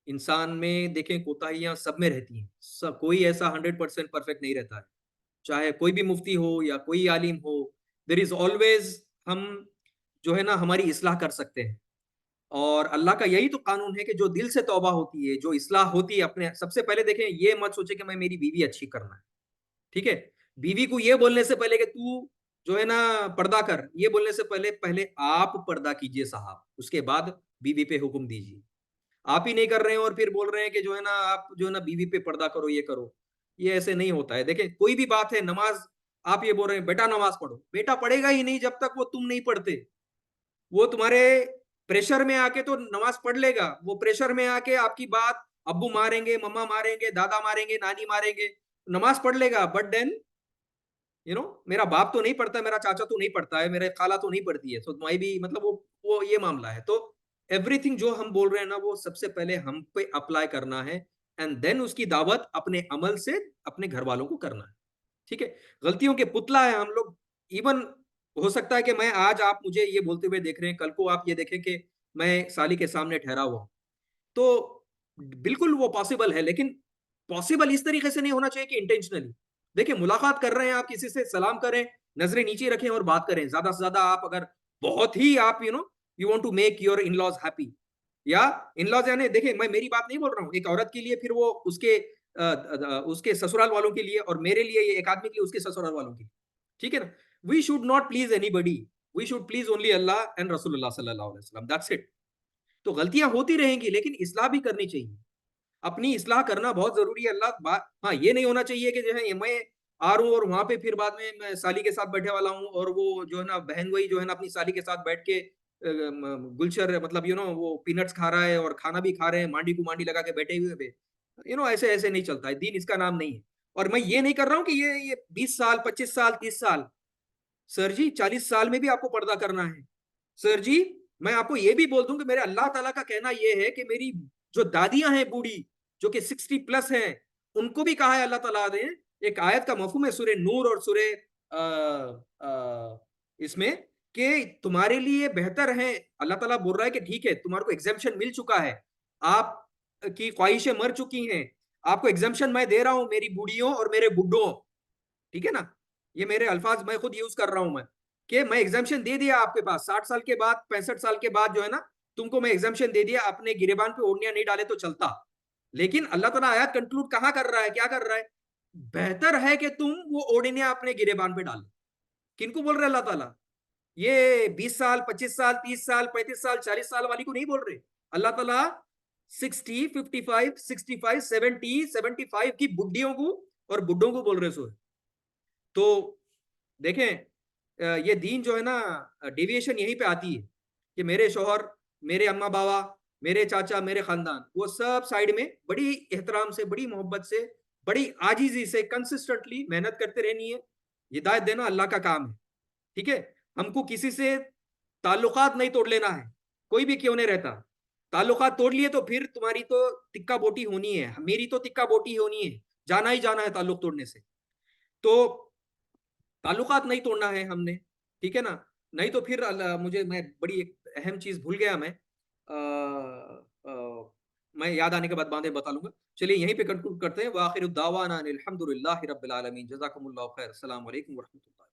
انسان میں دیکھیں کوتاہیاں سب میں رہتی ہیں، کوئی ایسا 100% پرفیکٹ نہیں رہتا ہے. چاہے کوئی بھی مفتی ہو یا کوئی عالم ہو، دیر از آلویز ہم جو ہے نا ہماری اصلاح کر سکتے ہیں. اور اللہ کا یہی تو قانون ہے کہ جو دل سے توبہ ہوتی ہے، جو اصلاح ہوتی ہے اپنے، سب سے پہلے دیکھیں یہ مت سوچے کہ میں میری بیوی اچھی کرنا ہے. ٹھیک ہے، بیوی کو یہ بولنے سے پہلے کہ تو جو ہے نا پردہ کر، یہ بولنے سے پہلے آپ پردہ کیجئے صاحب، اس کے بعد بیوی پہ حکم دیجیے. آپ ہی نہیں کر رہے ہیں اور پھر بول رہے ہیں کہ جو ہے نا آپ جو ہے نا بیوی پہ پردہ کرو، یہ کرو. یہ ایسے نہیں ہوتا ہے. دیکھیں کوئی بھی بات ہے، نماز آپ یہ بول رہے ہیں بیٹا نماز پڑھو، بیٹا پڑھے گا ہی نہیں جب تک وہ تم نہیں پڑھتے. وہ تمہارے پریشر میں آ کے تو نماز پڑھ لے گا، وہ پریشر میں آ کے آپ کی بات ابو ماریں گے، مما ماریں گے، دادا ماریں گے، نانی ماریں گے، نماز پڑھ لے گا. بٹ دین میرا باپ تو نہیں پڑھتا ہے، میرا چاچا تو نہیں پڑھتا ہے، میرے خالہ تو نہیں پڑھتی ہے، تو تمہاری بھی مطلب وہ یہ معاملہ ہے. تو ایوری تھنگ جو ہم بول رہے ہیں نا وہ سب سے پہلے ہم پہ اپلائی کرنا ہے، اینڈ دین اس کی دعوت اپنے عمل سے اپنے گھر والوں کو کرنا ہے. ٹھیک ہے, غلطیوں کے پتلا ہے ہم لوگ. ایون ہو سکتا ہے کہ میں آج آپ مجھے یہ بولتے ہوئے دیکھ رہے ہیں, کل کو آپ یہ دیکھیں کہ میں سالی کے سامنے ٹھہرا ہوا ہوں, تو بالکل وہ پاسبل ہے, لیکن پاسبل اس طریقے سے نہیں ہونا چاہیے کہ انٹینشنلی. دیکھیں ملاقات کر رہے ہیں آپ کسی سے, سلام کریں, نظریں نیچے رکھیں اور بات کریں. زیادہ سے زیادہ آپ اگر بہت ہی آپ you want to make your in laws happy, یا ان لاز یعنی دیکھیں میں میری بات نہیں بول رہا ہوں, ایک عورت کے لیے پھر وہ اس کے سسرال والوں کے لیے, اور میرے لیے ایک آدمی کے لیے اس کے سسرال والوں کے لیے. ٹھیک ہے نا, we should not please anybody, we should please only اللہ اینڈ رسول اللہ صلی اللہ علیہ وسلم, دیٹس اٹ. تو غلطیاں ہوتی رہیں گی, لیکن اصلاح بھی کرنی چاہیے, اپنی اصلاح کرنا بہت ضروری ہے. ہاں یہ نہیں ہونا چاہیے کہ جو ہے میں آ رہا ہوں اور وہاں پہ پھر بعد میں سالی کے ساتھ بیٹھے والا ہوں, اور وہ جو ہے نا بہن وہی جو ہے نا اپنی سالی کے ساتھ بیٹھ کے گلشر مطلب وہ پینٹس کھا رہا ہے اور کھانا بھی کھا رہے ہیں, مانڈی کو مانڈی لگا کے بیٹھے ہوئے. ایسے ایسے نہیں چلتا ہے, دین اس کا نام نہیں ہے. اور میں یہ نہیں کر رہا ہوں کہ یہ 20 سال 25 سال 30 سال, سر جی 40 سال میں بھی آپ کو پردہ کرنا ہے. سر جی میں آپ کو یہ بھی بول دوں کہ میرے اللہ تعالیٰ کا کہنا یہ ہے کہ میری جو دادیاں ہیں بوڑھی, جو کہ 60+ ہیں, ان کو بھی کہا ہے اللہ تعالیٰ نے, ایک آیت کا مفہوم ہے سورہ نور اور سورہ اس میں, کہ تمہارے لیے بہتر ہے. اللہ تعالیٰ بول رہا ہے کہ ٹھیک ہے تمہارے کو ایگزمپشن مل چکا ہے, آپ کی خواہشیں مر چکی ہیں, آپ کو ایگزمپشن میں دے رہا ہوں میری بوڑھیوں اور میرے بڈھوں. ٹھیک ہے نا, یہ میرے الفاظ میں خود یوز کر رہا ہوں, میں کہ میں ایگزمپشن دے دیا آپ کے پاس 60 سال کے بعد 65 سال کے بعد جو ہے نا, تم کو میں ایگزمپشن دے دیا, اپنے گریبان پہ اوڑھنیاں نہیں ڈالے تو چلتا. لیکن اللہ تعالیٰ آیات کنکلوڈ کہاں کر رہا ہے, کیا کر رہا ہے, بہتر ہے کہ تم وہ اوڑھنیاں اپنے گریبان پہ ڈالو. کن کو بول رہے اللہ تعالیٰ؟ یہ 20 سال 25 سال 30 سال 35 سال 40 سال والی کو نہیں بول رہے. اللہ تعالیٰ 60 55 65 70 75 کی بڈھیوں کو اور بڈھوں کو بول رہے. سو تو دیکھیں یہ دین جو ہے نا, ڈیویشن یہیں پہ آتی ہے کہ میرے شوہر, میرے اماں بابا, میرے چاچا, میرے خاندان, وہ سب سائیڈ میں بڑی احترام سے, بڑی محبت سے, بڑی عاجزی سے کنسسٹنٹلی محنت کرتے رہنی ہے. ہدایت دینا اللہ کا کام ہے. ٹھیک ہے, ہم کو کسی سے تعلقات نہیں توڑ لینا ہے, کوئی بھی کیوں نہیں رہتا. تعلقات توڑ لیے تو پھر تمہاری تو تکا بوٹی ہونی ہے, میری تو تکا بوٹی ہونی ہے, جانا ہی جانا ہے تعلق توڑنے سے. تو تعلقات نہیں توڑنا ہے ہم نے. ٹھیک ہے نا, نہیں تو پھر میں بڑی ایک اہم چیز بھول گیا, میں یاد آنے کے بعد باندھے بتا لوں گا. چلیے یہیں پہ کنکلوڈ کرتے ہیں. وآخر الدعوانا الحمد للہ رب العالمین. جزاکم اللہ خیر. السلام علیکم ورحمۃ اللہ.